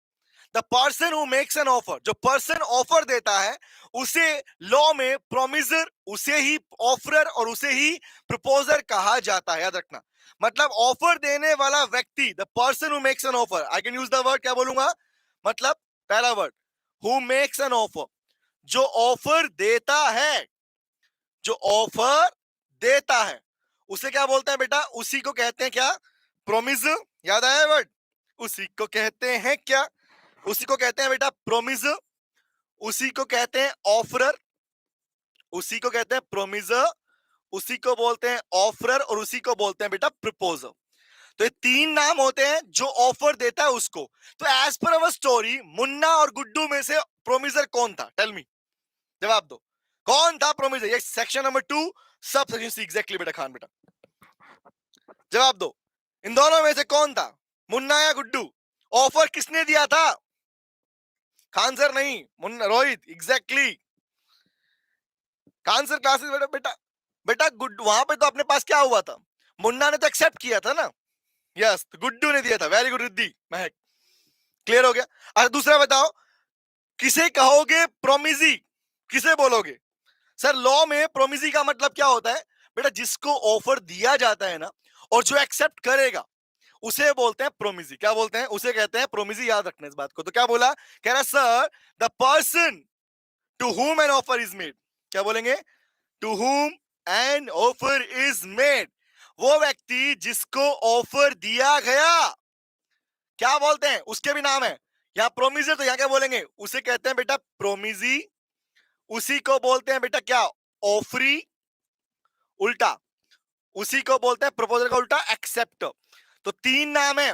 the person who makes an offer, जो पर्सन ऑफर देता है उसे लॉ में प्रोमिजर, उसे ही ऑफरर और उसे ही प्रपोजर कहा जाता है। याद रखना, मतलब ऑफर देने वाला व्यक्ति, the person who makes an offer, I can use the word, क्या बोलूंगा? मतलब पहला word who makes an offer, जो ऑफर देता है, जो ऑफर देता है उसे क्या बोलते हैं बेटा? उसी को कहते हैं क्या? प्रोमिस। याद आया वर्ड? उसी को कहते हैं क्या? उसी को कहते हैं बेटा प्रोमिस, उसी को कहते हैं ऑफरर, उसी को कहते हैं प्रोमिजर, उसी को बोलते हैं ऑफरर और उसी को बोलते हैं बेटा प्रपोजर। तो ये तीन नाम होते हैं जो ऑफर देता है उसको। तो as per our story, Munna और गुड्डू में से प्रोमिजर कौन था? टेल मी, जवाब दो, कौन था प्रोमिजर? ये सेक्शन नंबर 2 सब सेक्शन सी, एग्जैक्टली बेटा खान बेटा, जवाब दो, इन दोनों में से कौन था, मुन्ना या गुड्डू? ऑफर किसने दिया था? खान सर नहीं, Munna, Rohit, exactly. Khan sir classes बेटा बेटा बेटा गुड, वहां पे तो अपने पास क्या हुआ था? मुन्ना ने तो एक्सेप्ट किया था ना, यस, तो गुड्डू ने दिया था। वेरी गुड रिद्धि, महक, क्लियर हो गया। अच्छा दूसरा बताओ, किसे कहोगे प्रोमिजी, किसे बोलोगे? सर लॉ में प्रोमिजी का मतलब क्या होता है बेटा? जिसको ऑफर दिया जाता है ना और जो एक्सेप्ट करेगा उसे बोलते हैं प्रोमिजी। क्या बोलते हैं? उसे कहते हैं प्रोमिजी। याद रखना इस बात को। तो क्या बोला? कह रहा sir, the person to whom an offer is made, क्या बोलेंगे? To whom an offer is made, वो व्यक्ति जिसको ऑफर दिया गया, क्या बोलते हैं? उसके भी नाम है यहाँ प्रोमिजर, तो यहाँ क्या बोलेंगे? उसे कहते हैं बेटा प्रोमिजी, उसी को बोलते हैं बेटा क्या? ऑफरी, उल्टा उसी को बोलते हैं प्रपोजल का उल्टा एक्सेप्ट। तो तीन नाम है,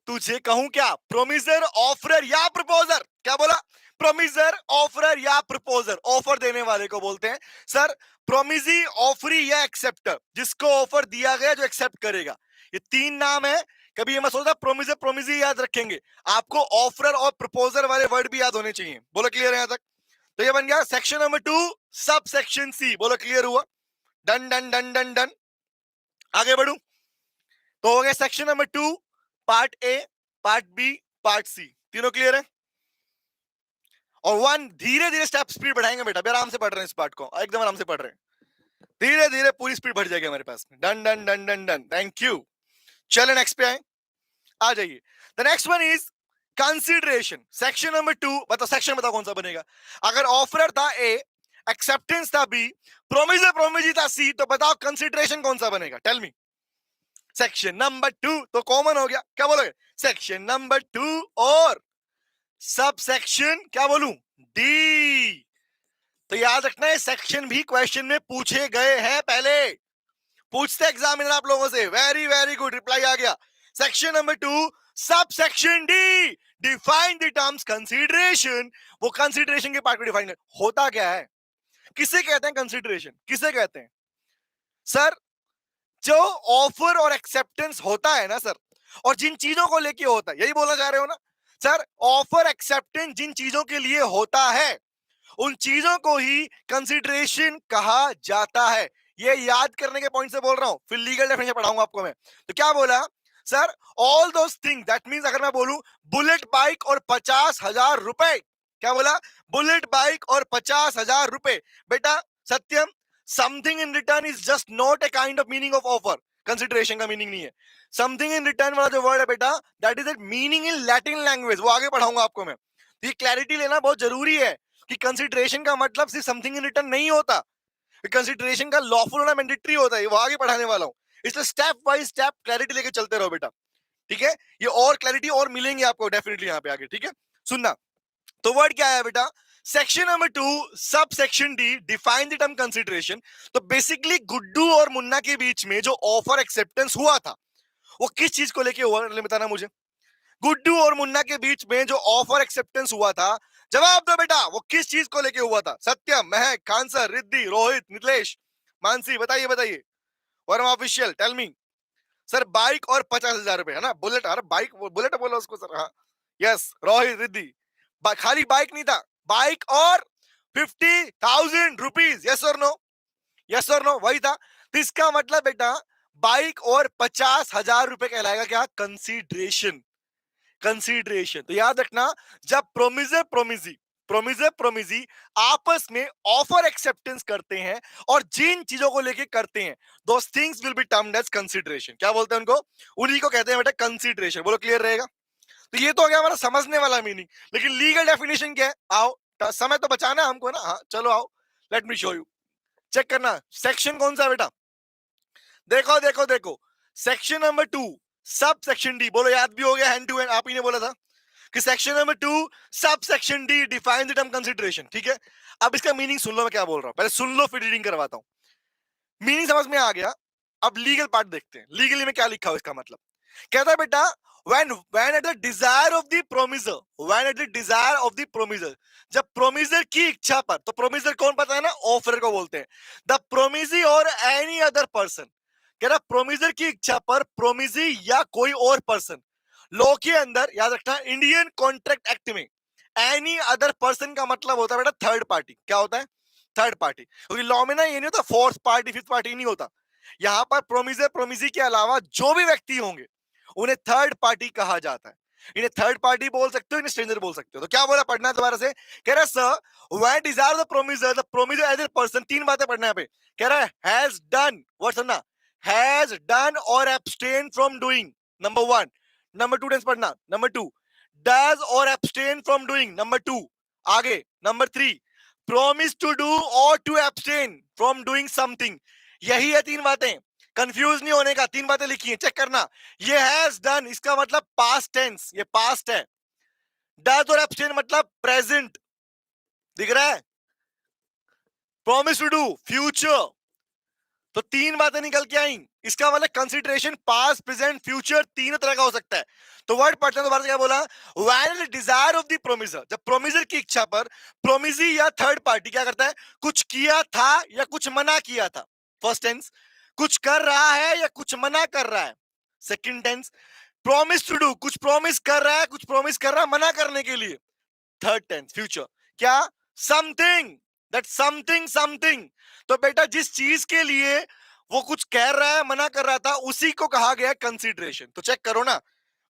तुझे कहूं क्या? प्रोमिजर, ऑफरर या प्रपोजर। क्या बोला? प्रोमिजर, ऑफरर या प्रपोजर। ऑफर देने वाले को बोलते हैं सर प्रोमिजी, ऑफरी या एक्सेप्टर, जिसको ऑफर दिया गया जो एक्सेप्ट करेगा। ये तीन नाम है। कभी ये मत सोचना प्रोमिजर प्रोमिजी याद रखेंगे, आपको ऑफरर और प्रपोजर वाले वर्ड भी याद होने चाहिए। बोलो क्लियर है यहां तक? तो ये बन गया सेक्शन नंबर 2 सब सेक्शन सी। बोलो क्लियर हुआ? Done done done done done. आगे बढ़ू तो हो गया section number 2 part A, part B, part C, तीनों क्लियर है? और वन धीरे धीरे स्टेप स्पीड बढ़ाएंगे बेटा, आराम से पढ़ रहे हैं इस पार्ट को, एकदम आराम से पढ़ रहे हैं, धीरे धीरे पूरी स्पीड बढ़ जाएगी हमारे पास में। Done done done done done, thank you. चलो नेक्स्ट पे आए, आ जाइए। The next one is consideration, section number 2। बताओ सेक्शन बताओ कौन सा बनेगा? अगर ऑफर था ए, एक्सेप्टेंस था बी, प्रोमिजर प्रोमिजी था सी, तो बताओ कंसीडरेशन कौन सा बनेगा? Tell me. सेक्शन नंबर 2 तो कॉमन हो गया, क्या बोलोगे? सेक्शन नंबर 2 और सब सेक्शन क्या बोलूं? डी। तो याद रखना है सेक्शन भी क्वेश्चन में पूछे गए हैं, पहले पूछते एग्जामिनर आप लोगों से। वेरी वेरी गुड, रिप्लाई आ गया। Section number 2 sub section D, define the terms consideration. वो कंसीडरेशन के पार्ट को डिफाइन होता क्या है, किसे कहते हैं कंसीडरेशन, किसे कहते हैं? सर जो ऑफर और एक्सेप्टेंस होता है ना सर, और जिन चीजों को लेके होता है, यही बोलना चाह रहे हो ना सर? ऑफर एक्सेप्टेंस जिन चीजों के लिए होता है, उन चीजों को ही कंसिडरेशन कहा जाता है। ये याद करने के पॉइंट से बोल रहा हूं, फिर लीगल डेफिनेशन पढ़ाऊंगा आपको मैं। तो क्या बोला sir? All those thing, that means अगर मैं बोलूं बुलेट बाइक और 50,000 रुपए, क्या बोला? बुलेट बाइक और 50,000 रुपए। बेटा Satyam, something in return is just not a kind of meaning of offer. Consideration का मीनिंग नहीं है। समथिंग इन रिटर्न वाला जो वर्ड है बेटा, that is a meaning in Latin language, वो आगे पढ़ाऊंगा आपको मैं। तो ये क्लैरिटी लेना बहुत जरूरी है कि कंसिडरेशन का मतलब सिर्फ समथिंग इन रिटर्न नहीं होता। कंसिडरेशन का लॉफुल होना मैंडेटरी होता है, वो आगे पढ़ाने वाला हूं। इसलिए स्टेप बाय स्टेप क्लैरिटी लेके चलते रहो बेटा, ठीक है? ये और क्लैरिटी और मिलेंगे आपको डेफिनेटली यहाँ पे आगे, ठीक है? सुनना, तो वर्ड क्या है बेटा? Section number 2 sub section D define the term consideration. तो बेसिकली गुड्डू और मुन्ना के बीच में जो ऑफर एक्सेप्टेंस हुआ था, वो किस चीज को लेके हुआ, बताना मुझे। गुड्डू और मुन्ना के बीच में जो ऑफर एक्सेप्टेंस हुआ था, जवाब दो बेटा, वो किस चीज को लेके हुआ था? सत्यम, महक, खानसर, रिद्धि, रोहित, नितलेश, मानसी, बताइए बताइए। Verma official, tell me. Sir bike और 50,000 रुपए, है ना? बुलेट, अरे बाइक बुलेट बोला उसको सर, हाँ। यस रोहित, रिद्धि, खाली बाइक नहीं था, बाइक और 50,000 रुपीज। यस और नो? यस और नो, वही था। तो इसका मतलब बेटा बाइक और 50,000 रुपए कहलाएगा क्या? कंसीडरेशन। कंसीडरेशन। तो याद रखना, जब प्रोमिजर प्रोमिजी प्रोमिजर प्रोमिजी आपस में ऑफर एक्सेप्टेंस करते हैं और जिन चीजों को लेके करते हैं, those things will be termed as consideration. क्या बोलते हैं उनको? उन्हीं को कहते हैं बेटा कंसीडरेशन। बोलो, क्लियर रहेगा? तो ये तो हो गया हमारा समझने वाला मीनिंग। लेकिन लीगल डेफिनेशन क्या है? आओ, समय तो बचाना है हमको ना। हाँ चलो आओ, let me show you. Check करना सेक्शन कौन सा है बेटा। देखो देखो देखो, section number 2 sub section D. बोलो, याद भी हो गया, हैंड टू हैंड आप ही ने बोला था कि section number 2 sub section D define the term consideration, ठीक है? अब इसका मीनिंग सुन लो, मैं क्या बोल रहा हूं, पहले सुन लो फिर रीडिंग करवाता हूं। मीनिंग समझ में आ गया? अब लीगल पार्ट देखते हैं, लीगली में क्या लिखा हो इसका मतलब। कहता है बेटा, when at the desire of the promiser, when at the desire of the promiser, जब प्रोमिजर की इच्छा पर, तो प्रोमिजर कौन पता है ना? ऑफर को बोलते हैं। द प्रोमिजी और एनी अदर पर्सन, कह रहा प्रोमिजर की इच्छा पर प्रोमिजी या कोई और पर्सन, लॉ के अंदर याद रखना, इंडियन कॉन्ट्रैक्ट एक्ट में एनी अदर पर्सन का मतलब होता है बेटा थर्ड पार्टी। क्या होता है? Third party. क्योंकि लॉ में ना ये नहीं होता फोर्थ पार्टी फिफ्थ पार्टी, नहीं होता। यहां पर प्रोमिजर प्रोमिजी के अलावा जो भी व्यक्ति होंगे उन्हें थर्ड पार्टी कहा जाता है। इन्हें थर्ड पार्टी बोल सकते हो, इन्हें स्ट्रेंजर बोल सकते हो। तो क्या बोला, पढ़ना दोबारा से। कह रहा है sir when desire the promisor as a person, तीन बातें पढ़ना है पे। कह रहा है हैज डन, वर्ड सुनना, हैज डन और abstain from doing, number 1। Number 2 tense पढ़ना, नंबर 2 डज और एब्सटेन फ्रॉम डूइंग, नंबर 2। आगे नंबर 3 प्रॉमिस टू डू और to abstain from doing something. यही है तीन बातें, कंफ्यूज नहीं होने का। तीन बातें लिखी हैं, चेक करना। ये हैज डन, इसका मतलब पास्ट टेंस, ये पास्ट है। डज और एब्सटेन मतलब प्रेजेंट, दिख रहा है? Promise to do future. तो तीन बातें निकल के आई। इसका मतलब कंसीडरेशन पास्ट प्रेजेंट फ्यूचर तीनों तरह का हो सकता है। तो वर्ड पढ़ते हैं दोबारा से, क्या बोला? While desire of the promisor, जब प्रोमिसर की इच्छा पर प्रोमिसी या थर्ड पार्टी क्या करता है? कुछ किया था या कुछ मना किया था। फर्स्ट टेंस, कुछ कर रहा है या कुछ मना कर रहा है। Second tense, promise to do, कुछ प्रॉमिस कर रहा है, कुछ प्रॉमिस कर रहा है मना करने के लिए। थर्ड टेंस फ्यूचर, क्या? Something, that something something. तो बेटा जिस चीज के लिए वो कुछ कह रहा है, मना कर रहा था, उसी को कहा गया कंसीडरेशन। तो चेक करो ना,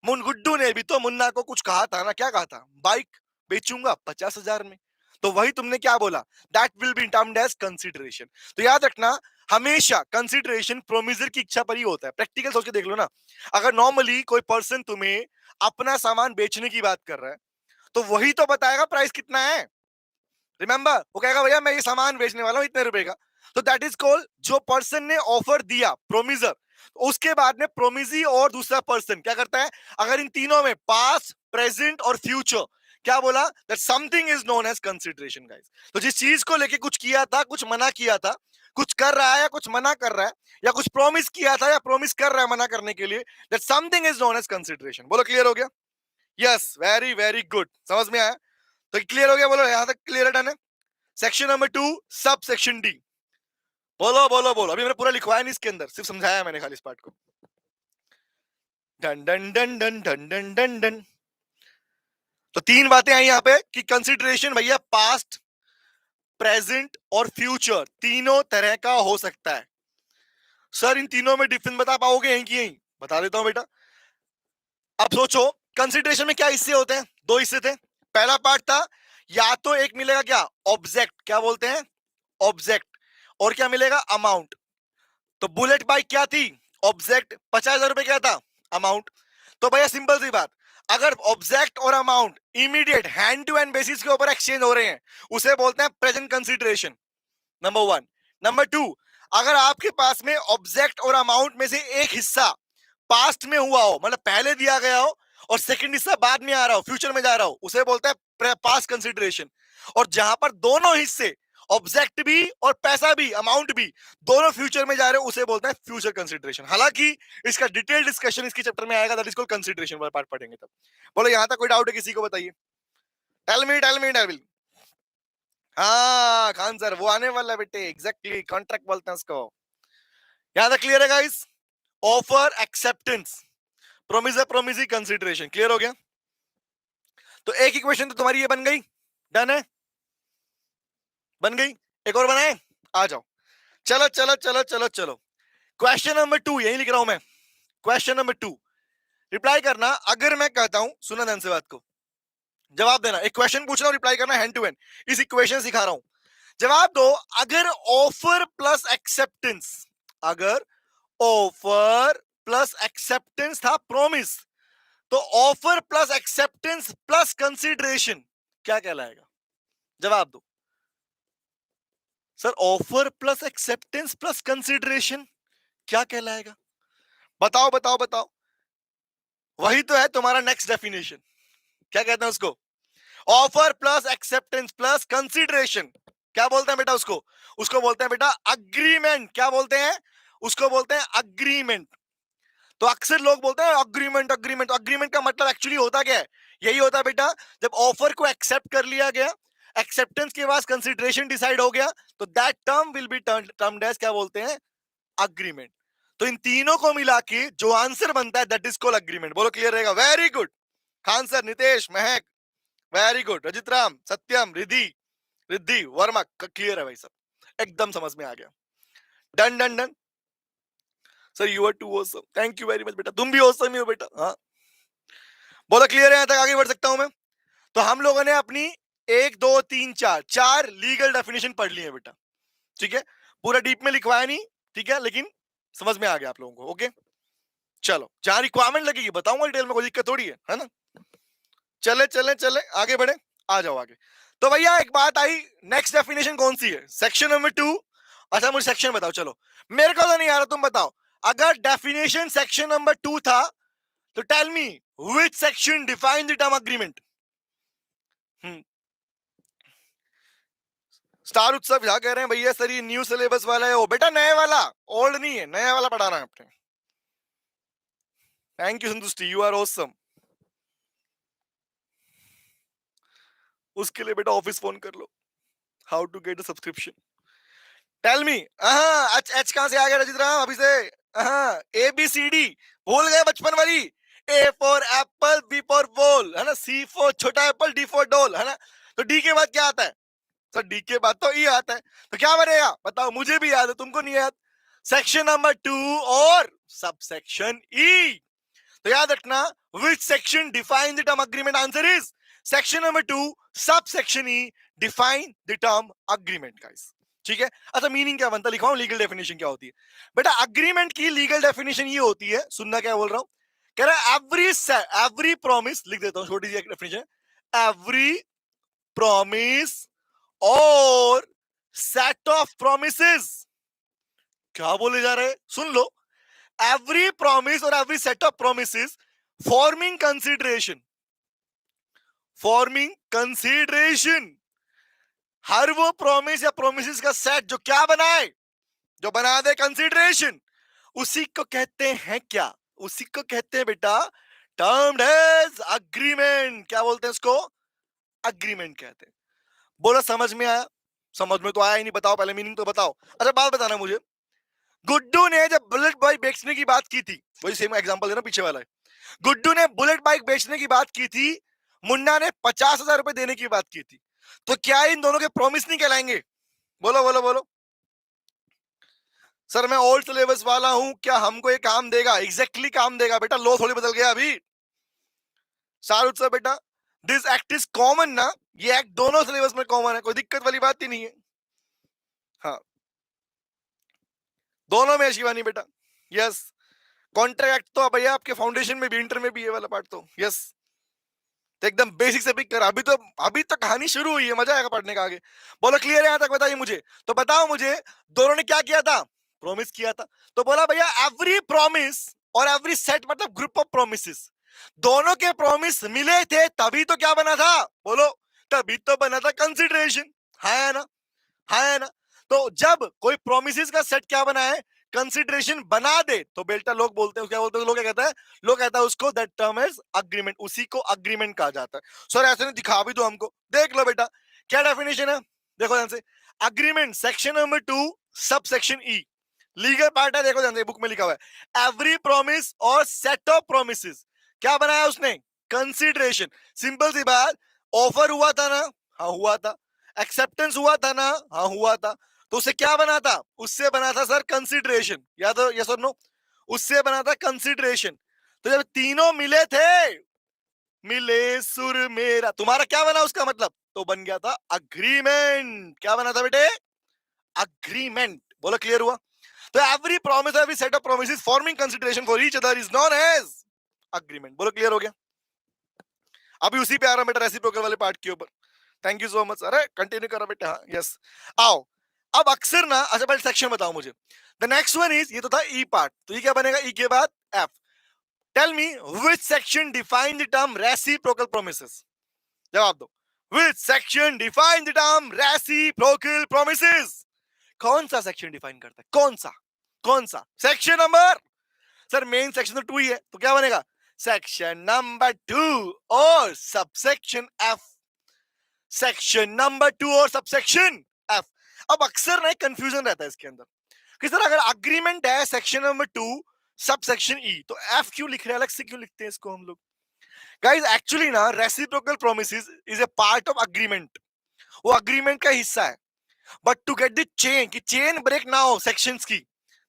गुड्डू ने भी तो मुन्ना को कुछ कहा था ना। क्या कहा था? बाइक बेचूंगा 50,000 में। तो वही तुमने क्या बोला? That will be termed as consideration. तो याद रखना, हमेशा कंसीडरेशन प्रोमिजर की इच्छा पर ही होता है। प्रैक्टिकल सोच के देख लो ना, अगर नॉर्मली कोई पर्सन तुम्हें अपना सामान बेचने की बात कर रहा है, तो वही तो बताएगा प्राइस कितना है। रिमेंबर, वो कहेगा भैया मैं ये सामान बेचने वाला हूं इतने रुपए का। तो दैट इज कॉल्ड, जो पर्सन ने ऑफर दिया, प्रोमिजर। उसके बाद में प्रोमिजी और दूसरा पर्सन क्या करता है? अगर इन तीनों में पास्ट प्रेजेंट और फ्यूचर, क्या बोला? That something is known as consideration guys. तो जिस चीज को लेके कुछ किया था, कुछ मना किया था, कुछ कर रहा है या कुछ मना कर रहा है, या कुछ प्रॉमिस किया था या प्रॉमिस कर रहा है मना करने के लिए, that something is known as consideration. बोलो, क्लियर हो गया? यस, वेरी वेरी गुड, समझ में आया? तो क्लियर हो गया? बोलो यहां तक क्लियर है, डन है? Section number 2 sub section D. बोलो बोलो बोलो, अभी मैंने पूरा लिखवाया नहीं इसके अंदर, सिर्फ समझाया मैंने खाली इस पार्ट को। Done done done done done done done done. तो तीन बातें आई यहाँ पे कि कंसिडरेशन भैया पास्ट, प्रेजेंट और फ्यूचर तीनों तरह का हो सकता है। सर इन तीनों में डिफरेंस बता पाओगे यहीं की यहीं? बता देता हूं बेटा। अब सोचो, कंसिडरेशन में क्या हिस्से होते हैं? दो हिस्से थे। पहला पार्ट था, या तो एक मिलेगा क्या, ऑब्जेक्ट, क्या बोलते हैं, ऑब्जेक्ट, और क्या मिलेगा, अमाउंट। तो बुलेट बाइक क्या थी, ऑब्जेक्ट, 50,000 रुपए क्या था, अमाउंट। तो भैया सिंपल सी बात, अगर ऑब्जेक्ट और amount immediate hand to hand basis के ऊपर एक्सचेंज हो रहे हैं, उसे बोलते हैं present consideration, number one. Number two, अगर आपके पास में ऑब्जेक्ट और अमाउंट में से एक हिस्सा पास्ट में हुआ हो, मतलब पहले दिया गया हो, और सेकंड हिस्सा बाद में आ रहा हो, फ्यूचर में जा रहा हो, उसे बोलते हैं पास्ट कंसिडरेशन। और जहां पर दोनों हिस्से, ऑब्जेक्ट भी और पैसा भी, अमाउंट भी, दोनों फ्यूचर में जा रहे हो, उसे बोलते हैं फ्यूचर कंसिडरेशन। हालांकि इसका डिटेल डिस्कशन इसके चैप्टर में आएगा, दैट इज कॉल्ड कंसिडरेशन वाला पार्ट पढ़ेंगे तब। बोलो यहां तक कोई डाउट है किसी को? बताइए। Tell me tell me tell. हाँ खान सर, वो आने वाला है बेटे, एग्जैक्टली कॉन्ट्रैक्ट बोलते हैं उसको। यहां तक क्लियर है guys? Offer, acceptance, promise, promise, consideration, clear हो गया? तो एक इक्वेशन तो तुम्हारी ये बन गई, डन है, बन गई। एक और बनाए, आ जाओ। चलो चलो चलो चलो चलो, क्वेश्चन नंबर 2 यही लिख रहा हूं मैं। क्वेश्चन नंबर 2 रिप्लाई करना। अगर मैं कहता हूं, सुना ध्यान से बात को, जवाब देना। एक क्वेश्चन पूछना और रिप्लाई करना हैंड टू हैंड, इस इक्वेशन सिखा रहा हूं। जवाब दो, अगर ऑफर प्लस एक्सेप्टेंस, अगर ऑफर प्लस एक्सेप्टेंस था प्रोमिस, तो offer plus acceptance plus consideration क्या कहलाएगा? जवाब दो। Sir offer plus acceptance plus consideration क्या कहलाएगा? बताओ बताओ बताओ। वही तो है तुम्हारा नेक्स्ट डेफिनेशन। क्या कहते हैं उसको? Offer plus acceptance plus consideration. क्या बोलते हैं बेटा उसको? उसको बोलते हैं बेटा अग्रीमेंट। क्या बोलते हैं? उसको बोलते हैं अग्रीमेंट। तो अक्सर लोग बोलते हैं अग्रीमेंट अग्रीमेंट, अग्रीमेंट का मतलब एक्चुअली होता क्या है? यही होता है बेटा, जब ऑफर को एक्सेप्ट कर लिया गया, एक्सेप्टेंस के बाद कंसीडरेशन डिसाइड हो गया, तो that term will be termed as, क्या बोलते हैं, अग्रीमेंट। तो इन तीनों को मिला के जो आंसर बनता है दैट इज कॉल्ड अग्रीमेंट। बोलो क्लियर रहेगा? Very good Khan sir, Nitesh, Mahak, very good, Rajit Ram, Satyam, Riddhi, Riddhi Verma, clear है भाई सब, एकदम समझ में आ गया। Done done done. Sir you are too awesome, thank you very much बेटा, तुम भी ऑसम ही हो बेटा। हाँ बोलो क्लियर है? यहां तक आगे बढ़ सकता हूं मैं? तो हम लोगों ने अपनी एक दो तीन चार चार लीगल डेफिनेशन पढ़ ली है बेटा, ठीक है? पूरा डीप में लिखवाया नहीं, ठीक है, लेकिन समझ में आ गया आप लोगों को। ओके चलो, जहां रिक्वायरमेंट लगेगी बताऊंगा डिटेल में, कोई दिक्कत थोड़ी है ना? चले चले चले आगे बढ़े, आ जाओ आगे। तो भैया एक बात आई, नेक्स्ट डेफिनेशन कौन सी है? Section number 2। अच्छा मुझे सेक्शन बताओ, चलो मेरे को तो नहीं आ रहा, तुम बताओ। अगर डेफिनेशन सेक्शन नंबर 2 था, तो tell me which section define the term agreement? Star Utsav क्या कह रहे हैं भैया, सर ये न्यू सिलेबस वाला है। वो बेटा नए वाला, ओल्ड नहीं है, नया वाला पढ़ाना है आपने। Thank you Santushti, you are awesome. उसके लिए बेटा ऑफिस फोन कर लो, how to get a subscription. Tell me. H H कहां से आ गया रजित राम अभी से? ए बी सी डी भूल गए बचपन वाली? A for apple, B for ball, है ना, सी फॉर छोटा एप्पल, डी फॉर डॉल, है ना? तो डी के बाद क्या आता है? सर डी के बाद तो ई आता है, तो क्या बनेगा बताओ? मुझे भी याद है, तुमको नहीं याद? सेक्शन नंबर 2 और सब सेक्शन ई। तो याद रखना, which section define the term agreement? Answer is section number 2 subsection E define the term agreement guys, ठीक है? अच्छा मीनिंग क्या बनता है, लिखवाऊं लीगल डेफिनेशन क्या होती है? बेटा अग्रीमेंट की लीगल डेफिनेशन ये होती है, सुनना क्या बोल रहा हूं, कह रहा है एवरी प्रॉमिस, लिख देता हूं छोटी सी डेफिनेशन, एवरी प्रॉमिस और सेट ऑफ प्रोमिसेस। क्या बोले जा रहे हैं, सुन लो। एवरी प्रॉमिस और every set of promises forming consideration, forming consideration, हर वो प्रॉमिस या प्रोमिसेस का सेट जो क्या बनाए, जो बना दे कंसिडरेशन, उसी को कहते हैं क्या? उसी को कहते हैं बेटा टर्म्ड एज अग्रीमेंट। क्या बोलते हैं उसको? अग्रीमेंट कहते हैं। बोला समझ में आया? समझ में तो आया ही नहीं, बताओ पहले मीनिंग तो बताओ। अच्छा बात बताना मुझे, गुड्डू ने जब बुलेट बाइक बेचने की बात की थी, वही सेम एग्जांपल है ना पीछे वाला है, गुड्डू ने बुलेट बाइक बेचने की बात की थी, मुन्ना ने 50,000 रुपए देने की बात की थी, तो क्या इन दोनों के प्रॉमिस नहीं कहलाएंगे? बोलो बोलो बोलो। सर मैं ओल्ड सिलेबस वाला हूं, क्या हमको ये काम देगा? एग्जैक्टली काम देगा बेटा, लो थोड़ी बदल गया अभी। शाहरुख सर बेटा, दिस एक्ट इज कॉमन ना, ये एक्ट दोनों सिलेबस में कॉमन है, कोई दिक्कत वाली बात ही नहीं है। हाँ दोनों में है शिवानी बेटा, यस। कॉन्ट्रैक्ट तो भैया आपके फाउंडेशन में भी, इंटर में भी ये वाला पार्ट तो यस, तो एकदम बेसिक से पिक कर। अभी तो कहानी शुरू हुई है, मजा आएगा पढ़ने का आगे। बोलो क्लियर है यहां तक? बताइए मुझे, तो बताओ मुझे, दोनों ने क्या किया था? प्रॉमिस किया था। तो बोला भैया एवरी प्रॉमिस और एवरी सेट मतलब ग्रुप ऑफ प्रोमिस, दोनों के प्रॉमिस मिले थे तभी तो क्या बना था? बोलो, तभी तो बना था कंसिडरेशन। है ना? है ना? तो जब कोई प्रोमिस का सेट क्या बना है, कंसिडरेशन बना दे, तो बेटा लोग बोलते हैं, क्या बोलते हैं लोग, क्या कहता है लोग, कहता है उसको दैट टर्म इज अग्रीमेंट, उसी को अग्रीमेंट कहा जाता है। सर ऐसे नहीं, दिखा भी दो हमको, देख लो बेटा क्या डेफिनेशन है, देखो ध्यान से। Agreement section number 2 sub section E, legal part है, देखो ध्यान से बुक में लिखा हुआ है, एवरी प्रॉमिस और सेट ऑफ प्रोमिस क्या बनाया उसने? कंसिडरेशन। सिंपल सी बात, ऑफर हुआ था ना? हाँ हुआ था। एक्सेप्टेंस हुआ था ना? हाँ हुआ था। तो उससे क्या बना था? उससे बना था सर कंसिडरेशन, या तो यस और नो, उससे बना था कंसिडरेशन। तो जब तीनों मिले थे, मिले सुर मेरा, तुम्हारा क्या बना उसका मतलब? तो बन गया था अग्रीमेंट। क्या बना था बेटे? अग्रीमेंट। बोलो क्लियर हुआ? तो every promise, every set of promises forming consideration for each other is known as agreement. बोलो क्लियर हो गया? अभी उसी पे आ रहा बेटा, रेसिप्रोकल वाले पार्ट के ऊपर। Thank you so much. अरे कंटिन्यू करो बेटा, हाँ यस। आओ अब अक्सर ना, अच्छा पहले सेक्शन बताओ मुझे। द नेक्स्ट वन इज, ये तो था ई पार्ट, तो ये क्या बनेगा ई के बाद? F. Tell me which section define the term reciprocal promises. जवाब दो। Which section define the term reciprocal promises? कौन सा सेक्शन डिफाइन करता है? कौन सा? कौन सा section number? Sir main section तो 2 ही है, तो क्या बनेगा? सेक्शन नंबर 2 और सबसेक्शन एफ। सेक्शन नंबर 2 और सबसेक्शन एफ। अब अक्सर ना कंफ्यूजन रहता है इसके अंदर कि सर अगर अग्रीमेंट है सेक्शन नंबर 2 सबसेक्शन ई, तो एफ क्यों लिख रहे हैं, अलग से क्यों लिखते हैं इसको हम लोग? गाइस एक्चुअली ना reciprocal promises is a part of agreement, वो अग्रीमेंट का हिस्सा है। But to get the chain, कि चेन ब्रेक ना हो सेक्शंस की,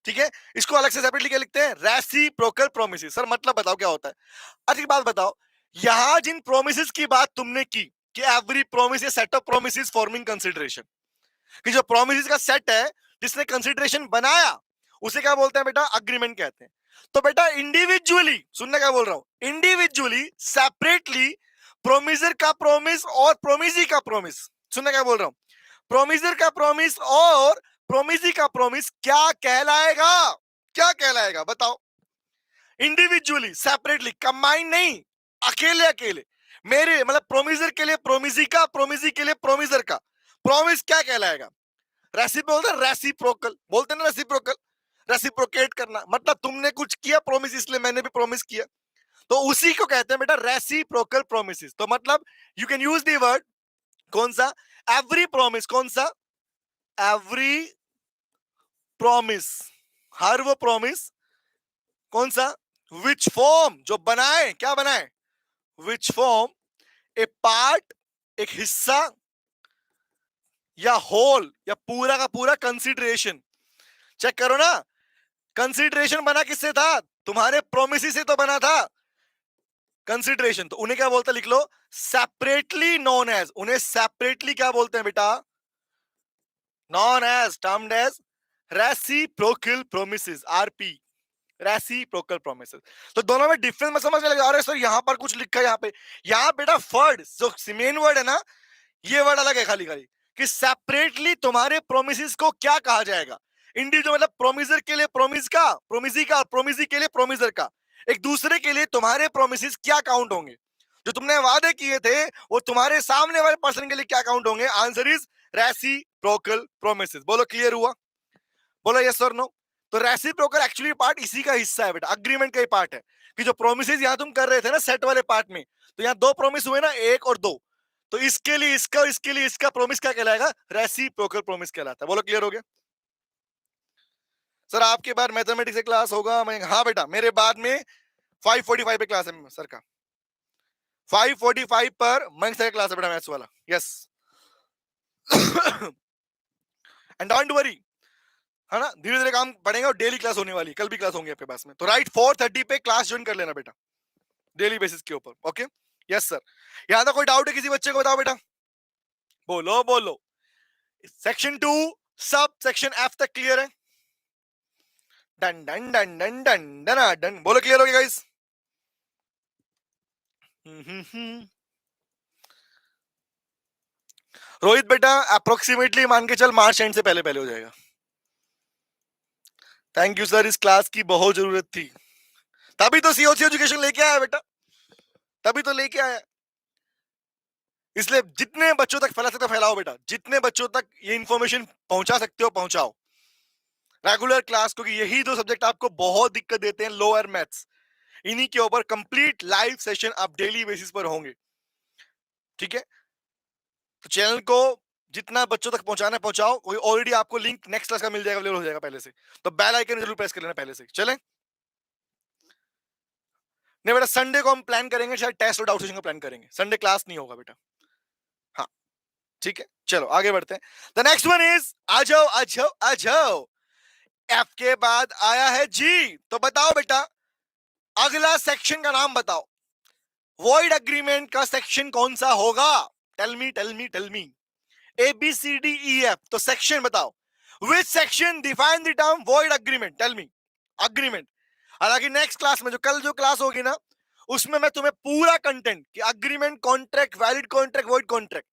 ठीक है, इसको अलग से सेपरेटली क्या लिखते हैं? Reciprocal promises. सर मतलब बताओ क्या होता है? अच्छी बात बताओ, यहां जिन प्रोमिसेस की बात तुमने की कि every promise A set of promises forming consideration, कि जो प्रोमिसेस का सेट है जिसने कंसिडरेशन बनाया, उसे क्या बोलते हैं बेटा? अग्रीमेंट कहते हैं। तो बेटा इंडिविजुअली, सुनना क्या बोल रहा हूं, इंडिविजुअली सेपरेटली प्रोमिसर का प्रोमिस और प्रोमिसी का प्रोमिस, सुनना क्या बोल रहा हूं, प्रोमिसर का प्रोमिस और प्रोमिसी का प्रोमिस क्या कहलाएगा? क्या कहलाएगा बताओ? इंडिविजुअली सेपरेटली, कंबाइन नहीं, अकेले अकेले। मेरे मतलब प्रोमिसर के लिए प्रोमिसी का, प्रोमिसी के लिए प्रोमिसर का प्रोमिस क्या कहलाएगा? रेसिप्रोकल, रेसिप्रोकल बोलते ना, रेसिप्रोकल, रेसिप्रोकेट करना, मतलब तुमने कुछ किया प्रोमिस, इसलिए मैंने भी प्रोमिस किया, तो उसी को कहते हैं बेटा रेसिप्रोकल प्रोमिसेस। तो मतलब you can use the word, कौन सा? Every promise. कौन सा? एवरी प्रॉमिस, हर वो प्रॉमिस। कौन सा? विच फॉर्म, जो बनाए, क्या बनाए? विच फॉर्म ए पार्ट, एक हिस्सा, या होल, या पूरा का पूरा कंसिडरेशन। चेक करो ना, कंसिडरेशन बना किससे था? तुम्हारे प्रोमिस से तो बना था कंसिडरेशन। तो उन्हें क्या बोलते हैं, लिख लो, सेपरेटली नोन एज। उन्हें सेपरेटली क्या बोलते हैं बेटा? Known as, termed as reciprocal promises, RP, reciprocal promises. तो दोनों में डिफरेंस में समझने लगे। अरे सर यहाँ पर कुछ लिखा है, यहाँ बेटा वर्ड, जो मेन वर्ड है ना, ये वर्ड अलग है खाली खाली, कि सेपरेटली तुम्हारे प्रोमिसेस को क्या कहा जाएगा? इंडिविजुअल मतलब प्रोमिसर के लिए प्रोमिस का, प्रोमिसी का, प्रोमिसी के लिए प्रोमिसर का। एक दूसरे के लिए तुम्हारे प्रोमिसेस क्या काउंट होंगे? जो तुमने वादे किए थे वो तुम्हारे सामने वाले पर्सन के लिए क्या काउंट होंगे? Answer is reciprocal promises. बोलो क्लियर हुआ? बोलो यस और नो? तो रेसिप्रोकल एक्चुअली पार्ट इसी का हिस्सा है बेटा, अग्रीमेंट का ही पार्ट है, कि जो प्रोमिसेस यहां तुम कर रहे थे ना सेट वाले पार्ट में, तो यहाँ 2 प्रोमिस हुए ना, 1 और 2, तो इसके लिए इसका और इसके लिए इसका प्रॉमिस क्या कहलाएगा? रेसिप्रोकल प्रॉमिस कहलाता है। बोलो क्लियर हो गया? सर आपके बाद मैथमेटिक्स से क्लास होगा? मैं हाँ बेटा, मेरे बाद में 5:45 पे क्लास है सर का। 5:45 पर मैं सर क्लास है बेटा, मैथ्स वाला। यस। एंड डोंट वरी, है ना, धीरे धीरे काम बढ़ेगा और डेली क्लास होने वाली, कल भी क्लास होंगी आपके पास में। तो राइट 4:30 पे क्लास ज्वाइन कर लेना बेटा, डेली बेसिस के ऊपर। Okay, yes sir. यहां तक कोई डाउट है किसी बच्चे को? बताओ बेटा, बोलो बोलो। सेक्शन 2 सब सेक्शन एफ तक क्लियर है? Done done done done done done done, बोलो क्लियर हो गया गाइस? रोहित बेटा अप्रोक्सीमेटली मान के चल मार्च एंड से पहले पहले हो जाएगा। थैंक यू सर, इस क्लास की बहुत जरूरत थी, तभी तो सीओसी एजुकेशन लेके आया बेटा, तभी तो लेके आया। इसलिए जितने बच्चों तक फैला सकते हो फैलाओ बेटा, जितने बच्चों तक ये इंफॉर्मेशन पहुंचा सकते हो पहुंचाओ। रेगुलर क्लास, क्योंकि यही दो सब्जेक्ट आपको बहुत दिक्कत देते हैं, लोअर मैथ्स, इन्हीं के ऊपर कंप्लीट लाइव सेशन आप डेली बेसिस पर होंगे। ठीक है, तो चैनल को जितना बच्चों तक पहुंचाना है पहुंचाओ। कोई ऑलरेडी आपको लिंक नेक्स्ट क्लास का मिल जाएगा, हो जाएगा पहले से, तो बेल आइकन जरूर प्रेस कर लेना पहले से। चलें? नहीं बेटा, संडे को हम प्लान करेंगे, शायद टेस्ट और डाउट सेशन का प्लान करेंगे, संडे क्लास नहीं होगा बेटा। हाँ ठीक है, चलो आगे बढ़ते हैं। द नेक्स्ट वन इज, आ जाओ आ जाओ आ जाओ, एफ के बाद आया है जी। तो बताओ बेटा, अगला सेक्शन का नाम बताओ, वॉइड अग्रीमेंट का सेक्शन कौन सा होगा? Tell me tell me tell me. A B C D E F, तो सेक्शन बताओ, which section define the term void agreement? Tell me. Agreement, हालांकि नेक्स्ट क्लास में, जो कल जो क्लास होगी ना, उसमें मैं तुम्हें पूरा कंटेंट कि agreement, contract, valid contract, void contract,